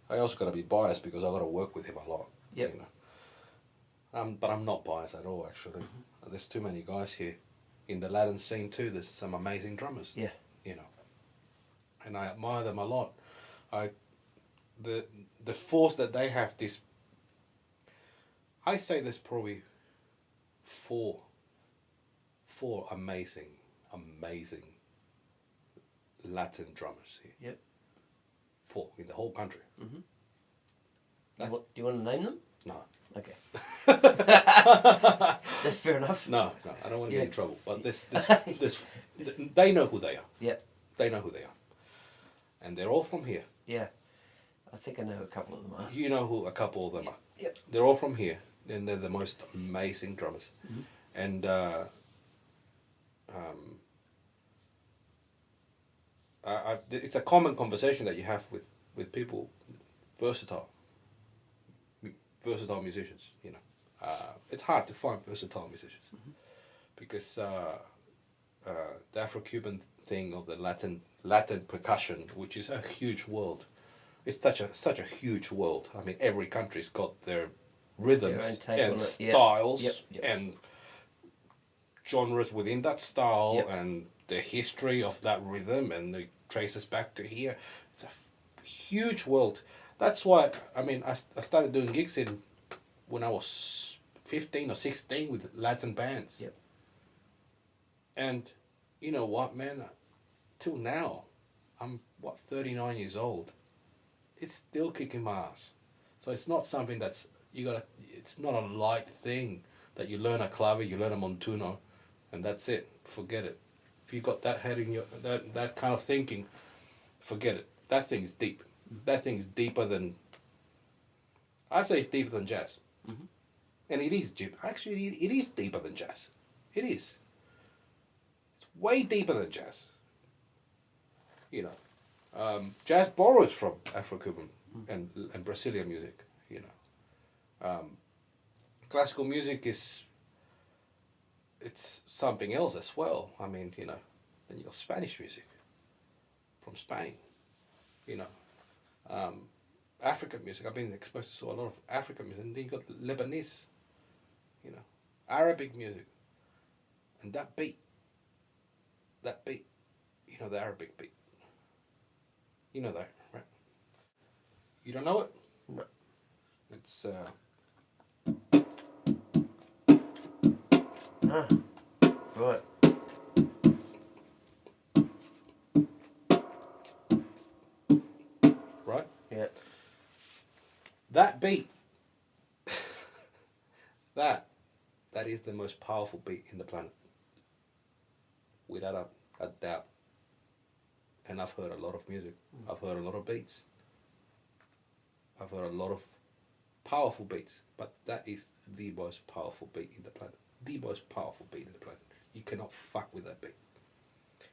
I also got to be biased because I got to work with him a lot. You know. But I'm not biased at all, actually. There's too many guys here. In the Latin scene too, there's some amazing drummers. Yeah. You know. And I admire them a lot. The force that they have, I say there's probably four amazing Latin drummers here. Yep. 4 in the whole country. Do you want to name them? No. Okay. That's fair enough. No, I don't want to Yeah. get in trouble. But they know who they are. Yeah. They know who they are. And they're all from here. Yeah. I think I know a couple of them are. You know who a couple of them are. Yep. They're all from here, and they're the most amazing drummers. Mhm. And it's a common conversation that you have with people, versatile musicians. You know, it's hard to find versatile musicians because the Afro-Cuban thing of the Latin percussion, which is a huge world. It's such a huge world. I mean, every country's got their rhythms Their own take and on it. Yep. styles Yep. and genres within that style Yep. and the history of that rhythm and the traces back to here. It's a huge world. That's why, I mean, I started doing gigs when I was 15 or 16 with Latin bands. Yep. And you know what, man? Till now, I'm 39 years old. It's still kicking my ass. So it's not something that's it's not a light thing that you learn a clave, you learn a montuno, and that's it. Forget it. If you got that head in your that kind of thinking, forget it. That thing is deep. That thing is deeper than. I say it's deeper than jazz, and it is deep. Actually, it is deeper than jazz. It is. It's way deeper than jazz. You know, jazz borrows from Afro-Cuban and Brazilian music. You know, classical music it's something else as well. I mean, you know, then you got Spanish music from Spain. You know, African music. I've been exposed to a lot of African music, and then you got Lebanese. You know, Arabic music, and that beat. You know, the Arabic beat. You know that, right? You don't know it? No. It's Right. right. Yeah. That beat. that is the most powerful beat in the planet, without a doubt. And I've heard a lot of music. I've heard a lot of beats. I've heard a lot of powerful beats, but that is the most powerful beat in the planet. The most powerful beat in the planet. You cannot fuck with that beat.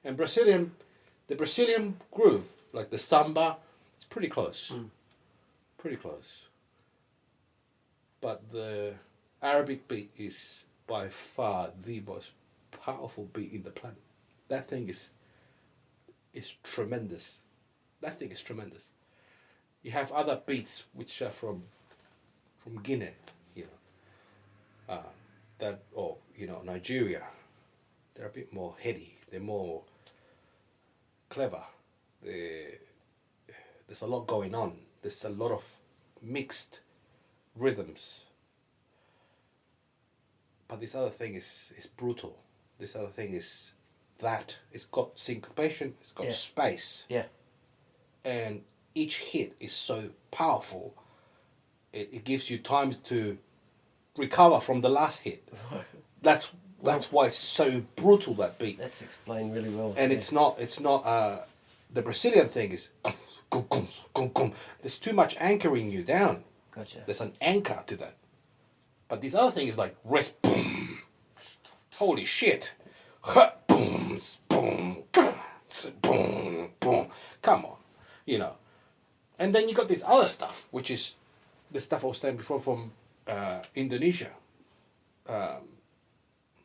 And the Brazilian groove, like the samba, it's pretty close. Pretty close. But the Arabic beat is by far the most powerful beat in the planet. That thing is tremendous. That thing is tremendous. You have other beats which are from Guinea, you know, or you know, Nigeria. They're a bit more heady. They're more clever. There's a lot going on. There's a lot of mixed rhythms. But this other thing is brutal. This other thing is that it's got syncopation. It's got space. Yeah. And each hit is so powerful, it gives you time to recover from the last hit. That's why it's so brutal, that beat. That's explained really well. And it's not the Brazilian thing is there's too much anchoring you down. Gotcha. There's an anchor to that. But this other thing is like rest, boom, holy shit, boom, boom, boom, boom. Come on, you know. And then you got this other stuff, which is the stuff I was saying before from Indonesia, the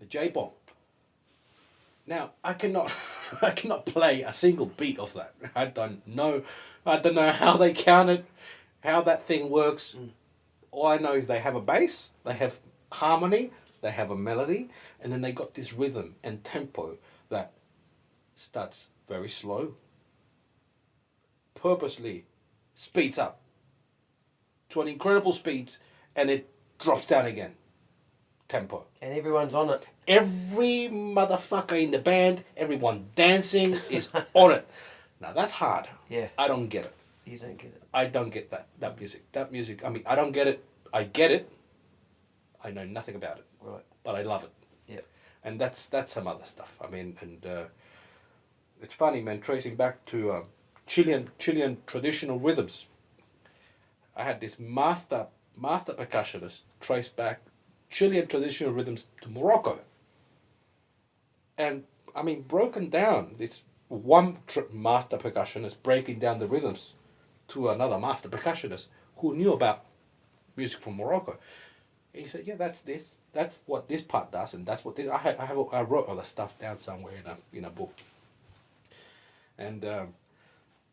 J-bomb. Now I cannot play a single beat of that. I don't know how they count it, how that thing works. All I know is they have a bass, they have harmony, they have a melody, and then they got this rhythm and tempo that starts very slow, purposely speeds up to an incredible speeds, and it drops down again. Tempo. And everyone's on it. Every motherfucker in the band, everyone dancing is on it. Now that's hard. Yeah. I don't get it. You don't get it. I don't get that music. That music, I mean, I don't get it. I get it, I know nothing about it. Right. But I love it. Yeah. And that's some other stuff. I mean, and it's funny, man, tracing back to Chilean traditional rhythms. I had this master percussionist trace back Chilean traditional rhythms to Morocco. And I mean, broken down, this one master percussionist breaking down the rhythms to another master percussionist who knew about music from Morocco. And he said, yeah, that's this. That's what this part does, and that's what this. I wrote all the stuff down somewhere in a book. And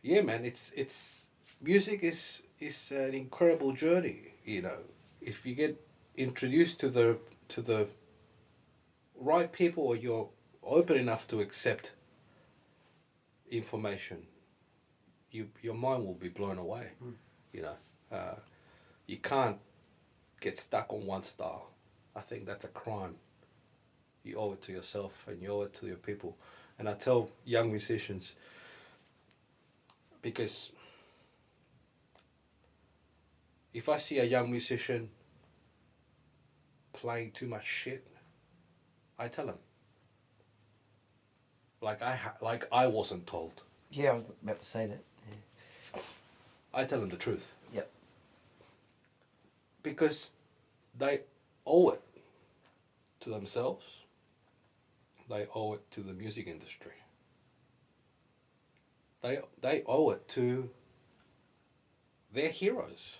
yeah, man, it's music is an incredible journey. You know, if you get introduced to the right people, or you're open enough to accept information, your mind will be blown away. You know, you can't get stuck on one style. I think that's a crime. You owe it to yourself, and you owe it to your people. And I tell young musicians, because if I see a young musician playing too much shit, I tell him. Like I wasn't told. Yeah, I was about to say that. Yeah. I tell them the truth. Yep. Because they owe it to themselves. They owe it to the music industry. They owe it to their heroes.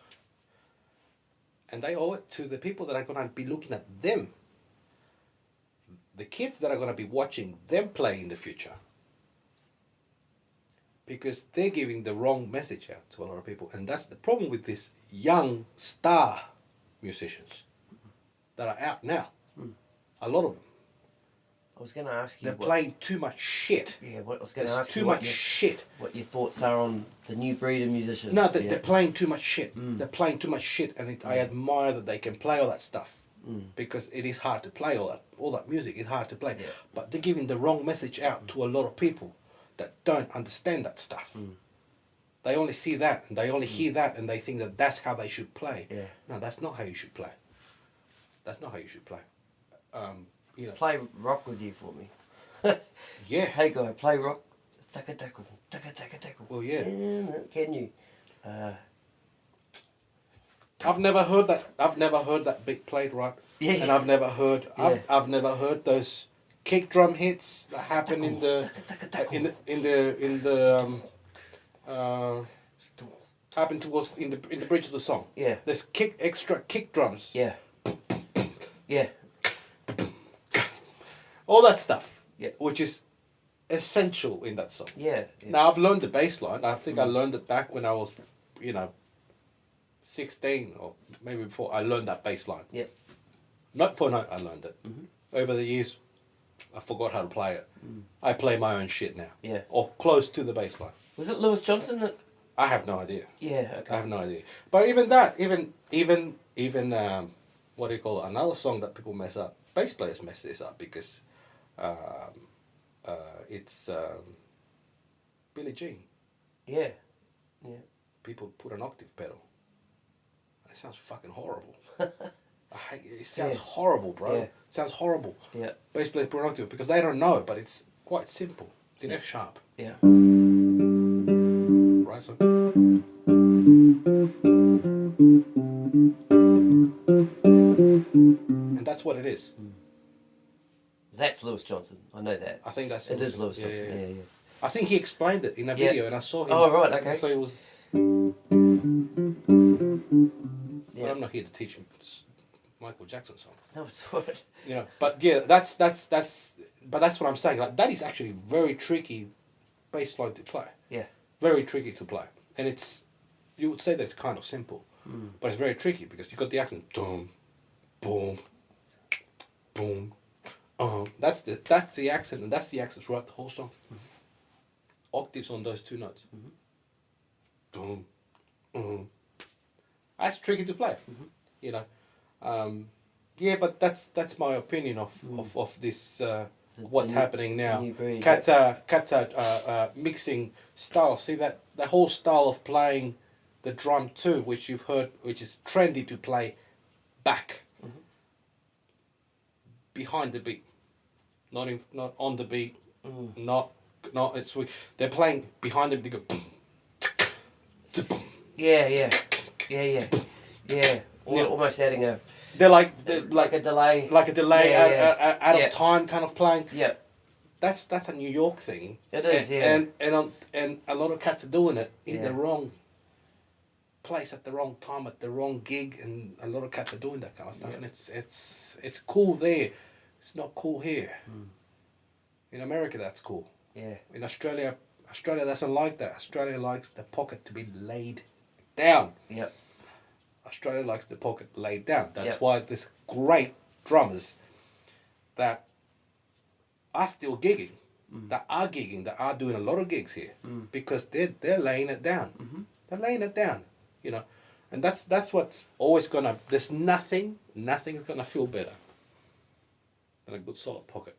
And they owe it to the people that are going to be looking at them. The kids that are going to be watching them play in the future. Because they're giving the wrong message out to a lot of people. And that's the problem with these young star musicians that are out now. A lot of them. I was going to ask you. They're playing too much shit. Yeah, what I was going to There's ask too you. much shit. What your thoughts are on the new breed of musicians? No, they're playing too much shit. They're playing too much shit, and I admire that they can play all that stuff. Because it is hard to play all that music. It's hard to play. Yeah. But they're giving the wrong message out to a lot of people that don't understand that stuff. They only see that, and they only hear that, and they think that that's how they should play. Yeah. No, that's not how you should play. That's not how you should play. You know. Play rock with you for me. Yeah. Hey guy, play rock. Taka taka taka taka taka. Well, yeah. Can you? I've never heard that. I've never heard that bit played right. Yeah. And I've never heard. Yeah. I've never heard those kick drum hits that happen in the happen towards in the bridge of the song. Yeah. There's extra kick drums. Yeah. Yeah. All that stuff. Yeah. Which is essential in that song. Yeah. Now I've learned the bass line. I think I learned it back when I was, 16 or maybe before. I learned that bass line. Yeah. Note for note, I learned it. Over the years, I forgot how to play it. I play my own shit now. Yeah. Or close to the bass line. Was it Lewis Johnson that? I have no idea. Yeah. Okay. I have no idea. But even that, even what do you call it? Another song that people mess up. Bass players mess this up because it's Billie Jean. Yeah. Yeah. People put an octave pedal. It sounds fucking horrible. I hate it. It sounds horrible, bro. Yeah. It sounds horrible. Yeah. Bass players put an octave because they don't know, but it's quite simple. It's in F sharp. Yeah. Right, so. And that's what it is. That's Lewis Johnson. I know that. I think that's It is Lewis yeah, Johnson. yeah. Yeah. I think he explained it in a video, and I saw him. Oh, right, okay. So it was. Yeah. But I'm not here to teach him Michael Jackson song. No, it's what. But yeah, that's but that's what I'm saying. Like that is actually very tricky bass line to play. Yeah. Very tricky to play, and you would say that it's kind of simple, but it's very tricky because you got the accent, boom, boom, boom. That's the accent, and that's the accent throughout the whole song. Octaves on those two notes. Boom, That's tricky to play. Yeah, but that's my opinion of this what's happening now. Kata mixing styles. See that the whole style of playing the drum too, which you've heard, which is trendy to play back. behind the beat, not on the beat, not it's they're playing behind the beat. They go boom, boom. Yeah. Almost adding a. They're like a delay. like a delay out Yeah. of time kind of playing. Yeah. That's a New York thing. It is, yeah. And a lot of cats are doing it in Yeah. the wrong place at the wrong time at the wrong gig, and a lot of cats are doing that kind of stuff. Yeah. And it's cool there. It's not cool here. In America, that's cool. Yeah. In Australia doesn't like that. Australia likes the pocket to be laid down. Yep. Australia likes the pocket laid down. That's Yep. why there's great drummers that are still gigging, that are doing a lot of gigs here, because they're laying it down. They're laying it down, you know, and that's what's always gonna. There's nothing's gonna feel better than a good solid pocket.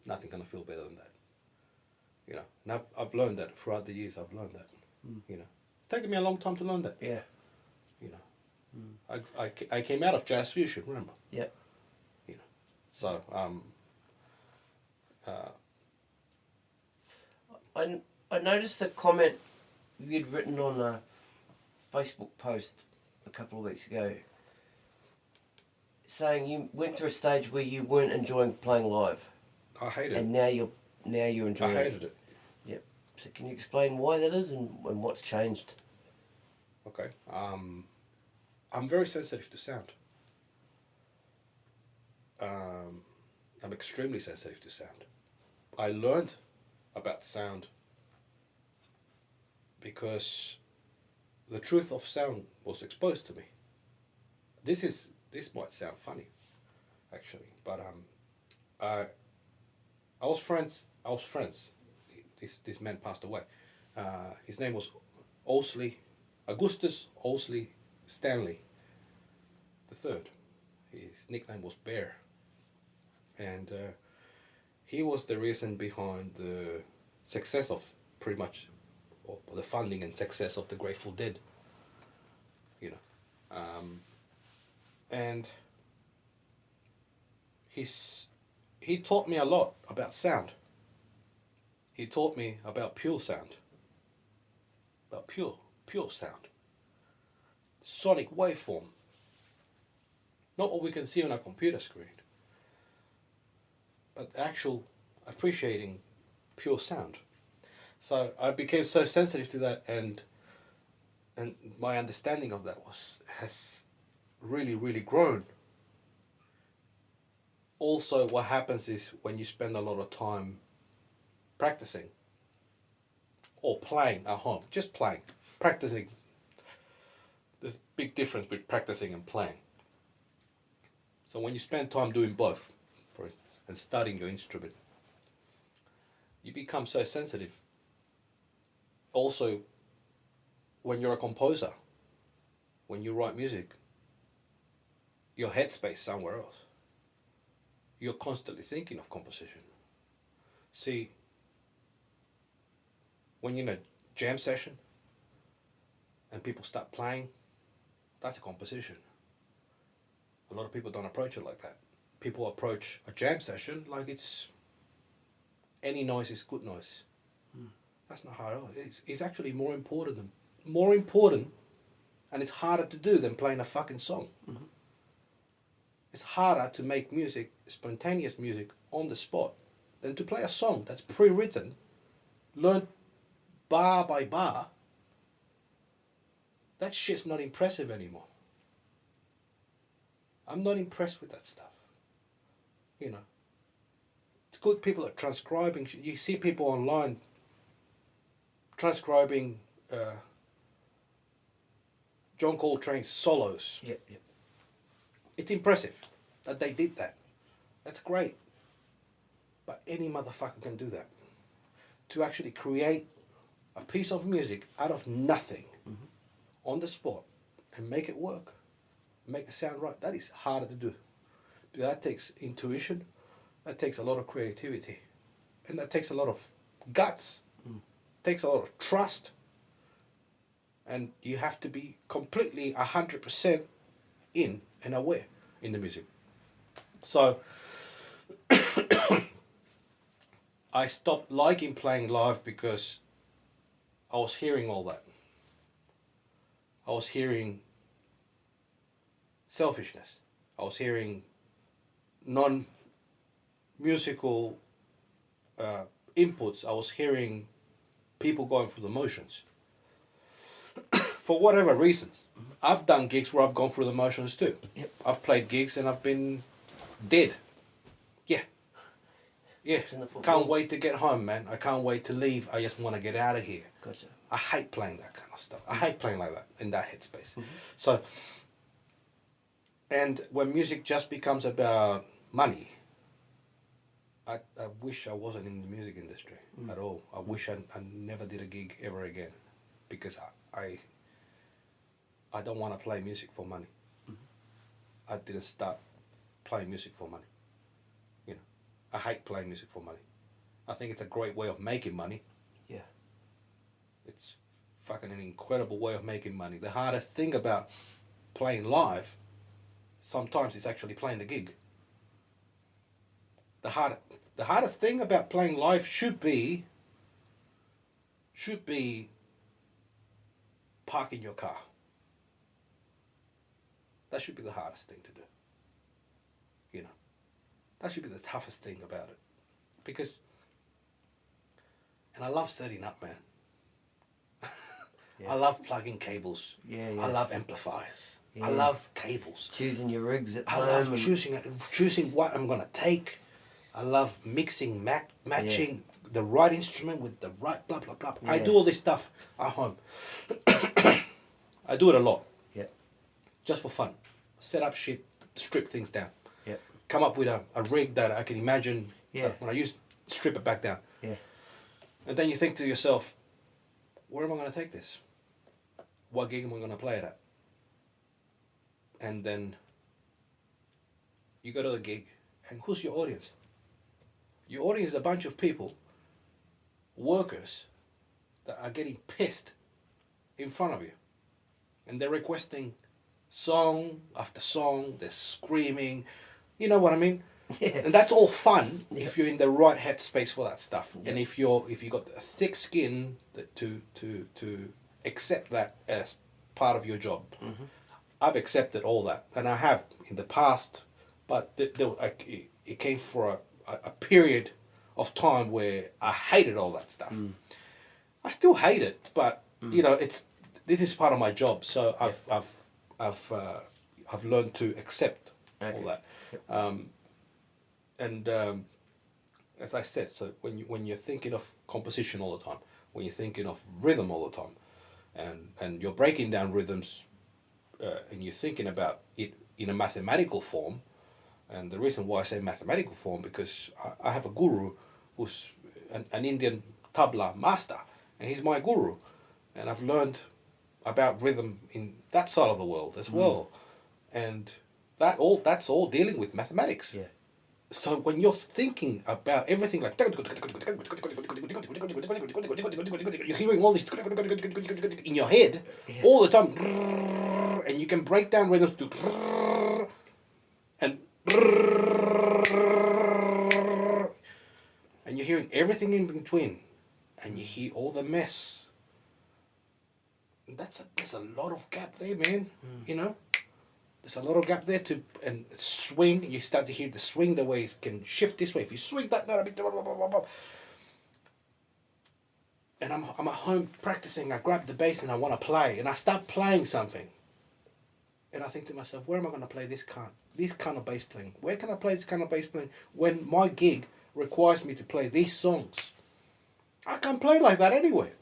Nothing's gonna feel better than that, you know. And I've learned that throughout the years. I've learned that, you know. It's taken me a long time to learn that. Yeah. You know, I came out of jazz fusion, remember? Yeah. You know, so I noticed a comment you'd written on a Facebook post a couple of weeks ago, saying you went through a stage where you weren't enjoying playing live, I hated it. and now you're enjoying I hated it. Yep. So can you explain why that is and what's changed? Okay. I'm very sensitive to sound. I'm extremely sensitive to sound. I learned about sound because the truth of sound was exposed to me. This might sound funny, actually, but I was friends. This man passed away. His name was Augustus Owsley Stanley III. His nickname was Bear, and he was the reason behind the success of pretty much, or the funding and success of the Grateful Dead. You know, and he taught me a lot about sound. He taught me about pure sound, about pure sound, sonic waveform, not what we can see on a computer screen, but actual appreciating pure sound. So I became so sensitive to that, and my understanding of that has really grown. Also, what happens is when you spend a lot of time practicing or playing at home, just playing, practicing. There's a big difference between practicing and playing. So when you spend time doing both, for instance, and studying your instrument, you become so sensitive. Also, when you're a composer, when you write music, your headspace somewhere else. You're constantly thinking of composition. See, when you're in a jam session and people start playing, that's a composition. A lot of people don't approach it like that. People approach a jam session like it's any noise is good noise. That's not how it is. It's actually more important, and it's harder to do than playing a fucking song. It's harder to make music, spontaneous music, on the spot than to play a song that's pre-written, learned bar by bar. That shit's not impressive anymore. I'm not impressed with that stuff. You know, it's good people are transcribing. You see people online transcribing John Coltrane's solos. Yep. It's impressive that they did that. That's great. But any motherfucker can do that. To actually create a piece of music out of nothing on the spot and make it work, make it sound right, that is harder to do. That takes intuition, that takes a lot of creativity, and that takes a lot of guts, takes a lot of trust, and you have to be completely 100% in and aware in the music. So I stopped liking playing live because I was hearing all that. I was hearing selfishness. I was hearing non-musical inputs. I was hearing people going through the motions. For whatever reasons. I've done gigs where I've gone through the motions too. Yep. I've played gigs and I've been dead. Yeah. Yeah. Can't wait to get home, man. I can't wait to leave. I just want to get out of here. Gotcha. I hate playing that kind of stuff. I hate playing like that, in that headspace. So, and when music just becomes about money, I wish I wasn't in the music industry at all. I wish I never did a gig ever again, because I don't want to play music for money. I didn't start playing music for money. You know, I hate playing music for money. I think it's a great way of making money. Yeah. It's fucking an incredible way of making money. The hardest thing about playing live sometimes is actually playing the gig. The hardest thing about playing live should be parking your car. That should be the hardest thing to do. You know, that should be the toughest thing about it. Because, and I love setting up, man. Yeah. I love plugging cables. Yeah. I love amplifiers. Yeah. I love cables. Choosing your rigs at I home. love choosing what I'm gonna take. I love mixing, matching the right instrument with the right blah blah blah. Yeah. I do all this stuff at home. I do it a lot. Yeah. Just for fun. Set up shit, strip things down. Yeah. Come up with a rig that I can imagine. Yeah. When I use, strip it back down. Yeah. And then you think to yourself, where am I going to take this? What gig am I going to play it at? And then you go to the gig, and who's your audience? Your audience is a bunch of people, workers, that are getting pissed in front of you. And they're requesting song after song, they're screaming, you know what I mean? Yeah. And that's all fun if you're in the right headspace for that stuff. Yeah. And if you got a thick skin to accept that as part of your job. I've accepted all that, and I have in the past, but it came for a period of time where I hated all that stuff. I still hate it, but you know, this is part of my job, so I've learned to accept all that. Yep. As I said, so when you're thinking of composition all the time, when you're thinking of rhythm all the time, and you're breaking down rhythms, and you're thinking about it in a mathematical form, and the reason why I say mathematical form, because I have a guru who's an Indian tabla master, and he's my guru, and I've learned about rhythm in that side of the world as well, and that's all dealing with mathematics. Yeah. So when you're thinking about everything like you're hearing all this in your head all the time, and you can break down rhythms to and you're hearing everything in between, and you hear all the mess. There's a lot of gap there, man. You know. There's a lot of gap there and swing. You start to hear the swing, the way it can shift this way. If you swing that note a bit, blah, blah, blah, blah, blah. And I'm at home practicing. I grab the bass and I want to play, and I start playing something. And I think to myself, where am I going to play this kind of bass playing? Where can I play this kind of bass playing when my gig requires me to play these songs? I can't play like that anyway.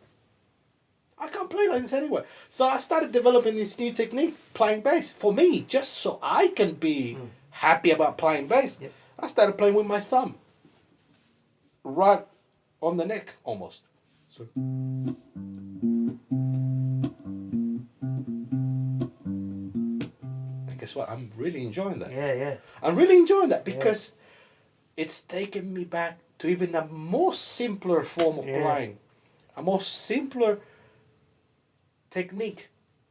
I can't play like this anyway. So I started developing this new technique, playing bass, for me, just so I can be happy about playing bass. Yep. I started playing with my thumb, right on the neck, almost. So. And guess what? I'm really enjoying that. Yeah. I'm really enjoying that because it's taken me back to even a more simpler form of playing, a more simpler technique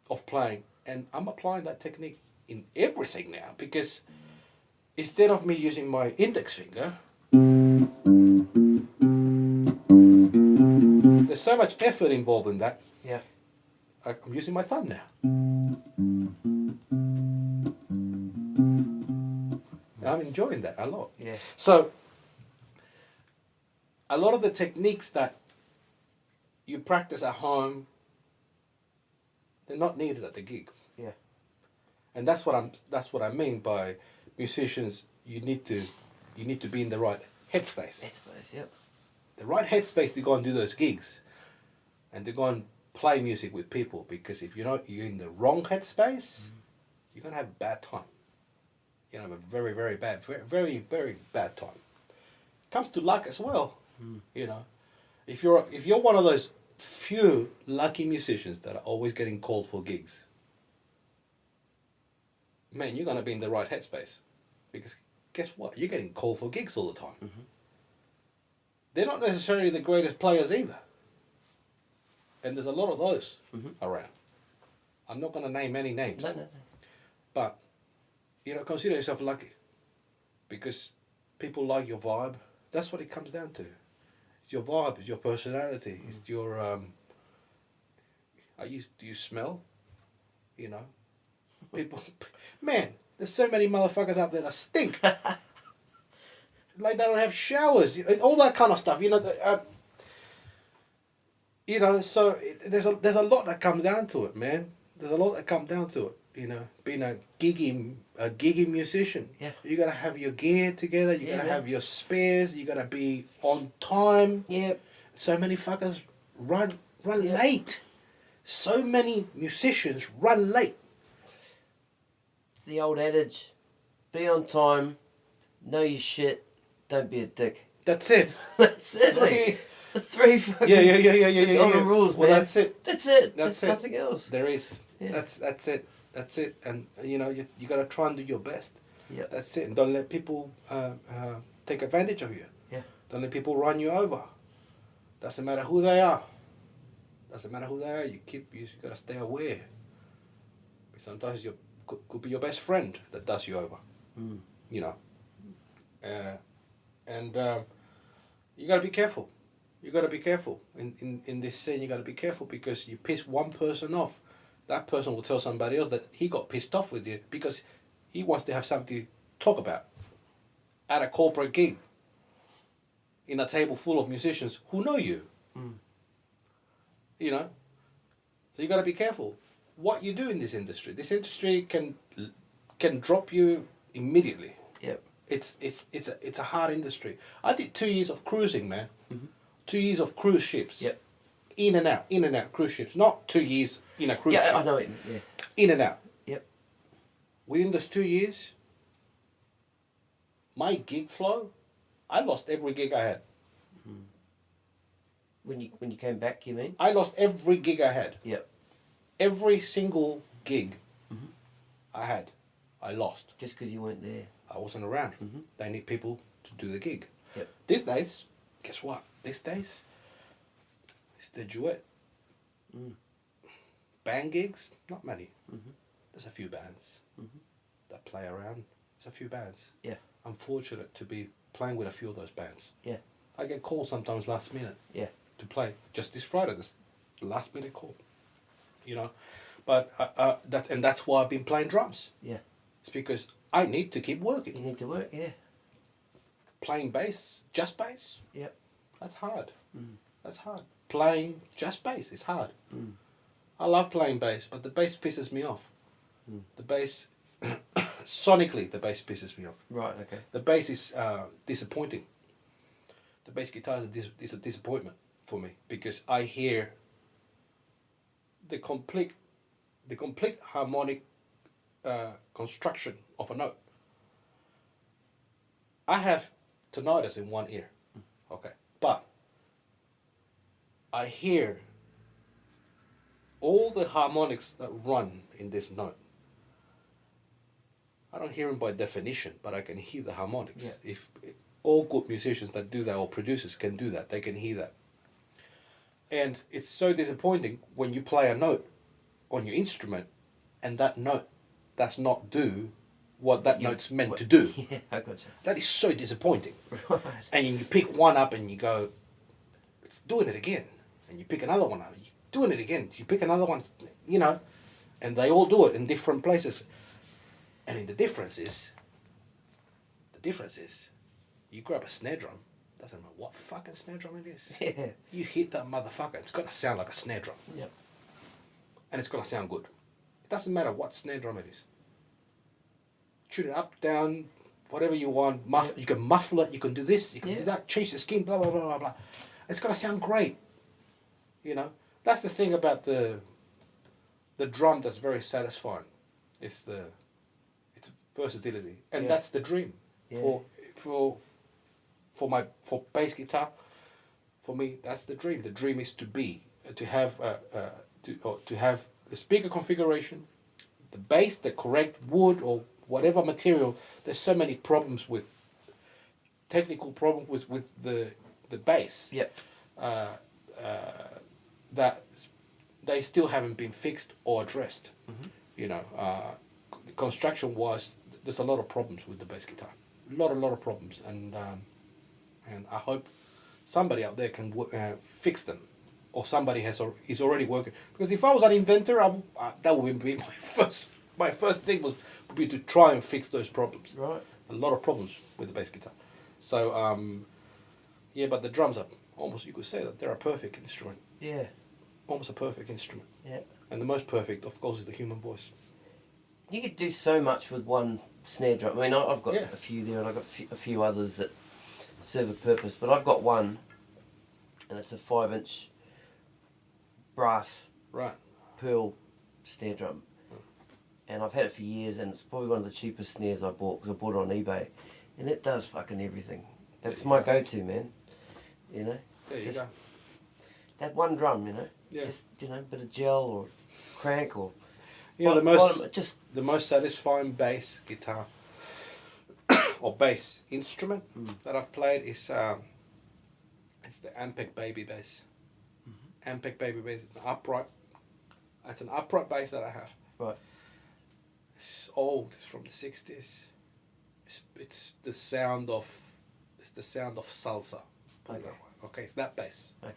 of playing, and I'm applying that technique in everything now, because instead of me using my index finger, there's so much effort involved in that. Yeah. I'm using my thumb now. And I'm enjoying that a lot. Yeah. So, a lot of the techniques that you practice at home, they're not needed at the gig. Yeah. And that's what I mean by musicians. You need to be in the right headspace. Headspace, yep. The right headspace to go and do those gigs, and to go and play music with people. Because if you're in the wrong headspace, you're gonna have a bad time. You're gonna have a very, very bad, very, very bad time. Comes to luck as well. You know, if you're one of those few lucky musicians that are always getting called for gigs, man, you're gonna be in the right headspace. Because guess what? You're getting called for gigs all the time. Mm-hmm. They're not necessarily the greatest players either. And there's a lot of those around. I'm not going to name any names. No. But, consider yourself lucky. Because people like your vibe. That's what it comes down to. It's your vibe, it's your personality, it's your... do you smell? People... Man, there's so many motherfuckers out there that stink. Like they don't have showers, all that kind of stuff. So there's a lot that comes down to it, man. There's a lot that comes down to it. Being a gigging musician. Yeah. You gotta have your gear together. You gotta have your spares. You gotta be on time. Yeah. So many fuckers run late. So many musicians run late. The old adage, be on time, know your shit, don't be a dick. That's it. That's it. Like, the three fucking Yeah. golden rules, Well, man. that's it. That's it. That's There's it. nothing else. There is. Yeah. That's it. That's it. And you gotta try and do your best. Yeah. That's it. And don't let people take advantage of you. Yeah. Don't let people run you over. Doesn't matter who they are. You gotta stay aware. Sometimes could be your best friend that does you over. And you gotta be careful. You gotta be careful in this scene. You gotta be careful because you piss one person off, that person will tell somebody else that he got pissed off with you because he wants to have something to talk about at a corporate gig in a table full of musicians who know you. So you got to be careful what you do in this industry. This industry can drop you immediately. Yep. It's a hard industry. I did 2 years of cruising, man. 2 years of cruise ships. Yep. In and out cruise ships. Not 2 years in a cruise ship. Yeah, I know it. Yeah. In and out. Yep. Within those 2 years, my gig flow, I lost every gig I had. When you came back, you mean? I lost every gig I had. Yep. Every single gig I had, I lost. Just because you weren't there. I wasn't around. They need people to do the gig. Yep. These days, guess what? These days, it's the duet. Band gigs, not many. There's a few bands that play around. There's a few bands. Yeah. I'm fortunate to be playing with a few of those bands. Yeah. I get called sometimes last minute. Yeah. To play. Just this Friday, this last minute call. But that's why I've been playing drums. Yeah. It's because I need to keep working. You need to work, yeah. Playing bass, just bass. Yep. That's hard. That's hard. Playing just bass is hard. I love playing bass, but the bass pisses me off. The bass, sonically, the bass pisses me off. Right. Okay. The bass is disappointing. The bass guitar is a disappointment for me because I hear the complete harmonic construction of a note. I have tinnitus in one ear, okay, but I hear all the harmonics that run in this note. I don't hear them by definition, but I can hear the harmonics. Yeah. If all good musicians that do that or producers can do that, they can hear that. And it's so disappointing when you play a note on your instrument and that note does not do what that note's meant to do. Yeah, I gotcha. That is so disappointing. Right. And you pick one up and you go, it's doing it again. And you pick another one up, and you're doing it again. You pick another one, you know, and they all do it in different places. And the difference is, you grab a snare drum, doesn't matter what fucking snare drum it is. Yeah. You hit that motherfucker, it's gonna sound like a snare drum. Yep. And it's gonna sound good. It doesn't matter what snare drum it is. Tune it up, down, whatever you want. You can muffle it, you can do this, you can do that, change the skin, blah, blah, blah, blah, blah. It's gonna sound great. You know? That's the thing about the drum that's very satisfying. It's versatility. And that's the dream. Yeah. For bass guitar, for me, that's the dream. The dream is to have the speaker configuration, the bass, the correct wood or whatever material. There's so many problems with technical problems with the bass. Yep. That they still haven't been fixed or addressed. Mm-hmm. You know, construction wise, there's a lot of problems with the bass guitar. A lot of problems, and I hope somebody out there can fix them, or somebody is already working. Because if I was an inventor, that would be my first thing would be to try and fix those problems. Right. A lot of problems with the bass guitar. So but the drums are almost, you could say that they're a perfect instrument. Yeah. Almost a perfect instrument. Yeah. And the most perfect, of course, is the human voice. You could do so much with one snare drum. I mean, I've got Yeah. a few there, and I've got a few others that serve a purpose. But I've got one, and it's a 5-inch brass Right. pearl snare drum. And I've had it for years, and it's probably one of the cheapest snares I bought, because I bought it on eBay. And it does fucking everything. That's my go-to, man. You know? There you Just go. that one drum, you know? Yeah. Just, you know, a bit of gel or crank or... You know, bottom, just the most satisfying bass guitar or bass instrument that I've played is it's the Ampeg Baby bass. Mm-hmm. Ampeg Baby bass. It's an upright. It's an upright bass that I have. Right. It's old. It's from the 60s. It's the sound of salsa. Put it that way. Okay, it's that bass. Okay.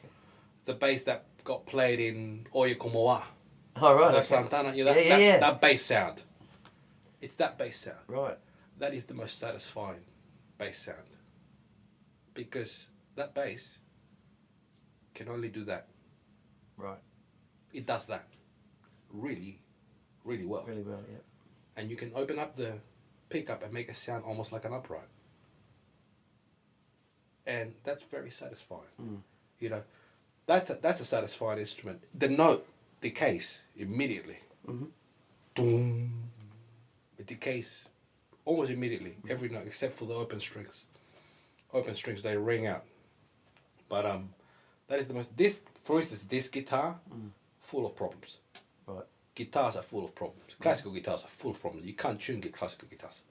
It's the bass that got played in Oye Como Va. Oh, right, The okay. Santana, that bass sound. It's that bass sound. Right. That is the most satisfying bass sound. Because that bass can only do that. Right. It does that really, really well. Really well, yeah. And you can open up the pickup and make it sound almost like an upright. And that's very satisfying. Mm. You know, that's a satisfying instrument. The note decays immediately. Mm-hmm. Doom. It decays almost immediately, every note except for the open strings. Open strings, they ring out. But that is the most. For instance, this guitar, full of problems. Right. Guitars are full of problems. Classical guitars are full of problems. You can't tune classical guitars.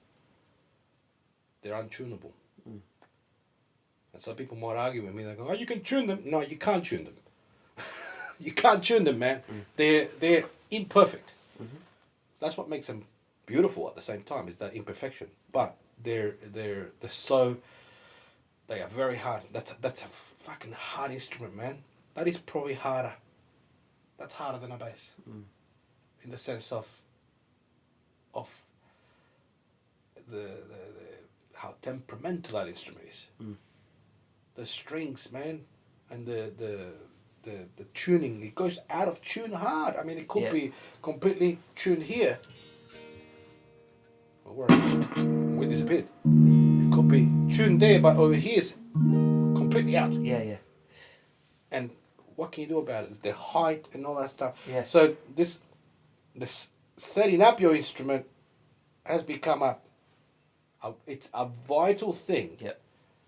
They're untunable. Mm. And some people might argue with me. They go, "Oh, you can tune them." No, you can't tune them. You can't tune them, man. They're imperfect. Mm-hmm. That's what makes them beautiful at the same time, is that imperfection. But they're so, they are very hard. That's a fucking hard instrument, man. That is probably harder. That's harder than a bass. Mm. In the sense of the how temperamental that instrument is. Mm. The strings, man, and the tuning, it goes out of tune hard. I mean, it could be completely tuned here. Oh, we disappeared. It could be tuned there, but over here is completely out. Yeah, yeah. And what can you do about it? It's the height and all that stuff. Yeah. So this setting up your instrument has become it's a vital thing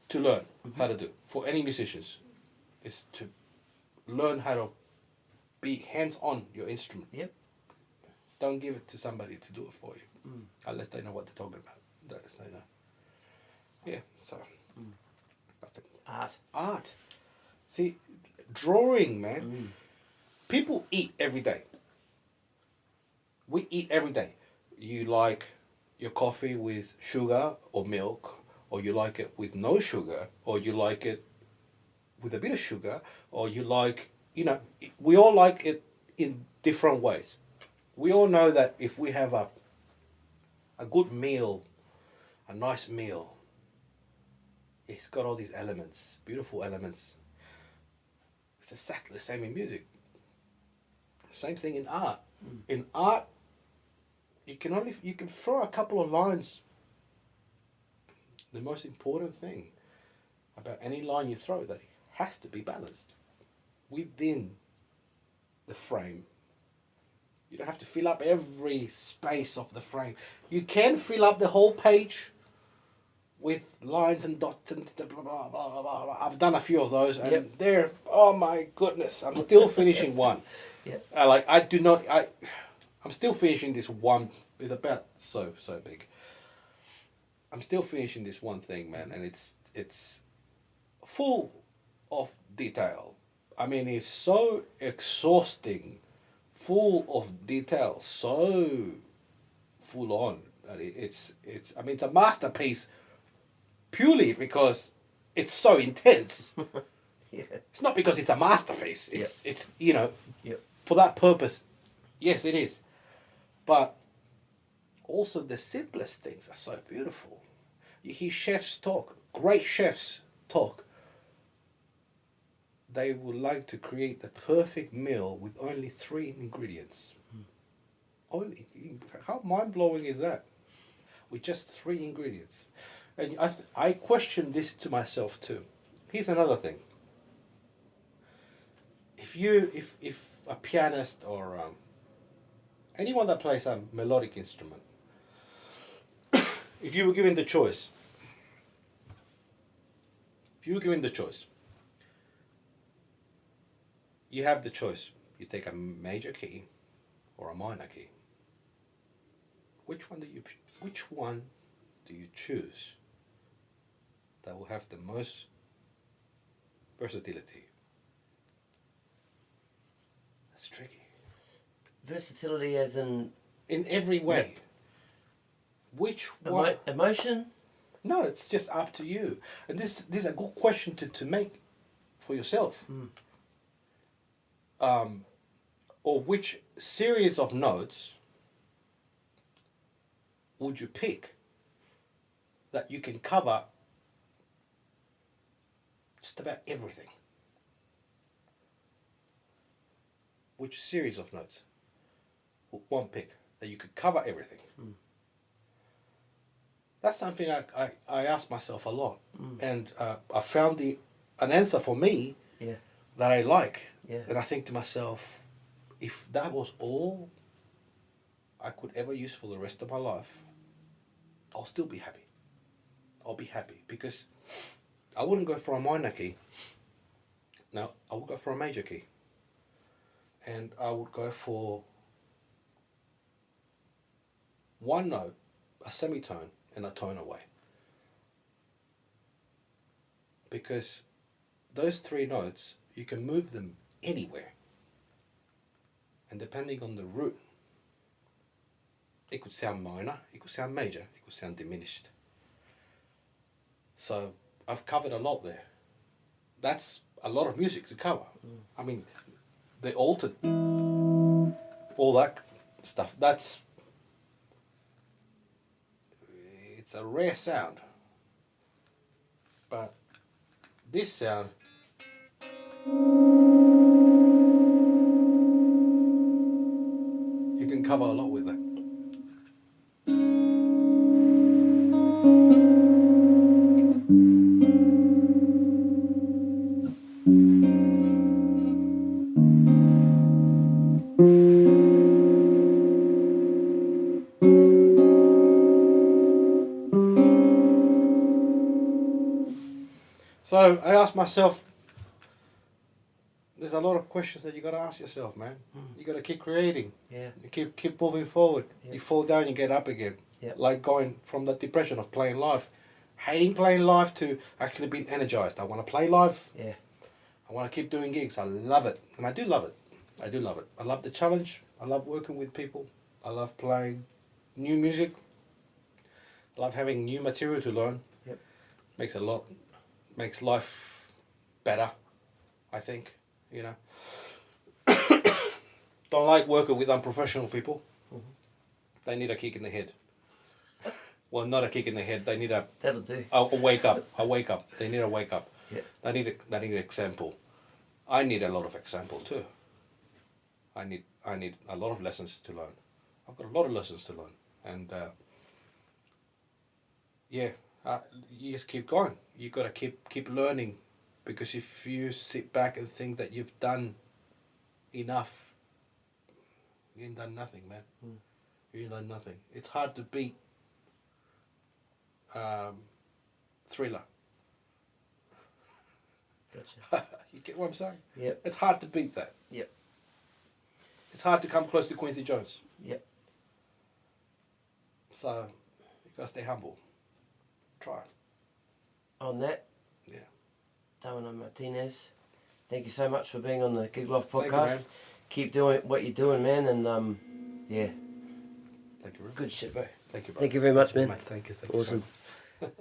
to learn how to do for any musicians. Is to learn how to be hands-on your instrument. Yep. Don't give it to somebody to do it for you, unless they know what they're talking about. Unless they know. Yeah. So. That's it. Art. See, drawing, man. People eat every day. We eat every day. You like your coffee with sugar or milk, or you like it with no sugar, or you like it with a bit of sugar, or you like, we all like it in different ways. We all know that if we have a good meal, a nice meal, it's got all these elements, beautiful elements. It's exactly the same in music. Same thing in art. In art, you can throw a couple of lines. The most important thing about any line you throw, that it has to be balanced within the frame. You don't have to fill up every space of the frame. You can fill up the whole page with lines and dots and blah, blah, blah, blah, blah. I've done a few of those, and they're, oh my goodness, I'm still finishing one. I'm still finishing this one. It's about so big. I'm still finishing this one thing, man, and it's full of detail. I mean, it's so exhausting, full of detail, so full on. It's a masterpiece purely because it's so intense. It's not because it's a masterpiece. It's for that purpose. Yes, it is. But also the simplest things are so beautiful. You hear chefs talk, great chefs talk. They would like to create the perfect meal with only 3 ingredients. Only. How mind-blowing is that? With just 3 ingredients. And I question this to myself too. Here's another thing. If a pianist or anyone that plays a melodic instrument, if you were given the choice, you have the choice. You take a major key or a minor key. Which one do you choose that will have the most versatility? That's tricky. Versatility as in every way. Which one? Emotion? No, it's just up to you. And this is a good question to make for yourself. Or which series of notes would you pick that you can cover just about everything? Which series of notes would one pick that you could cover everything? That's something I ask myself a lot. And I found an answer for me that I like. And I think to myself, if that was all I could ever use for the rest of my life, I'll still be happy. I'll be happy because I wouldn't go for a minor key. No, I would go for a major key. And I would go for one note, a semitone, and a tone away. Because those 3 notes, you can move them anywhere. And depending on the root, it could sound minor, it could sound major, it could sound diminished. So I've covered a lot there. That's a lot of music to cover. I mean, the altered, all that stuff, it's a rare sound. But this sound, you can cover a lot with that. So I asked myself, there's a lot of questions that you got to ask yourself, man. You got to keep creating. Yeah. You keep moving forward. You fall down, you get up again. Like going from the depression of playing live, hating playing live, to actually being energized. I want to play live. I want to keep doing gigs. I love it, and I do love it. I do love it. I love the challenge. I love working with people. I love playing new music. love having new material to learn. Yep. Makes life better, I think, you know. Don't like working with unprofessional people. Mm-hmm. They need a kick in the head. Well, not a kick in the head. They need That'll do. a wake up. A wake up. They need a wake up. Yeah. They need an example. I need a lot of example too. I need a lot of lessons to learn. I've got a lot of lessons to learn, and you just keep going. You got to keep learning, because if you sit back and think that you've done enough, you ain't done nothing, man. You ain't done nothing. It's hard to beat Thriller. Gotcha. You get what I'm saying? Yep. It's hard to beat that. Yep. It's hard to come close to Quincy Jones. Yep. So you gotta stay humble. Try. On that, Yeah. Dauno Martinez, thank you so much for being on the Gig Life Thank you, podcast. man. Keep doing what you're doing, man, and yeah, Thank you, bro. good shit, bro. Thank you, bro. Thank you very much, man. Thank you. Awesome. So much.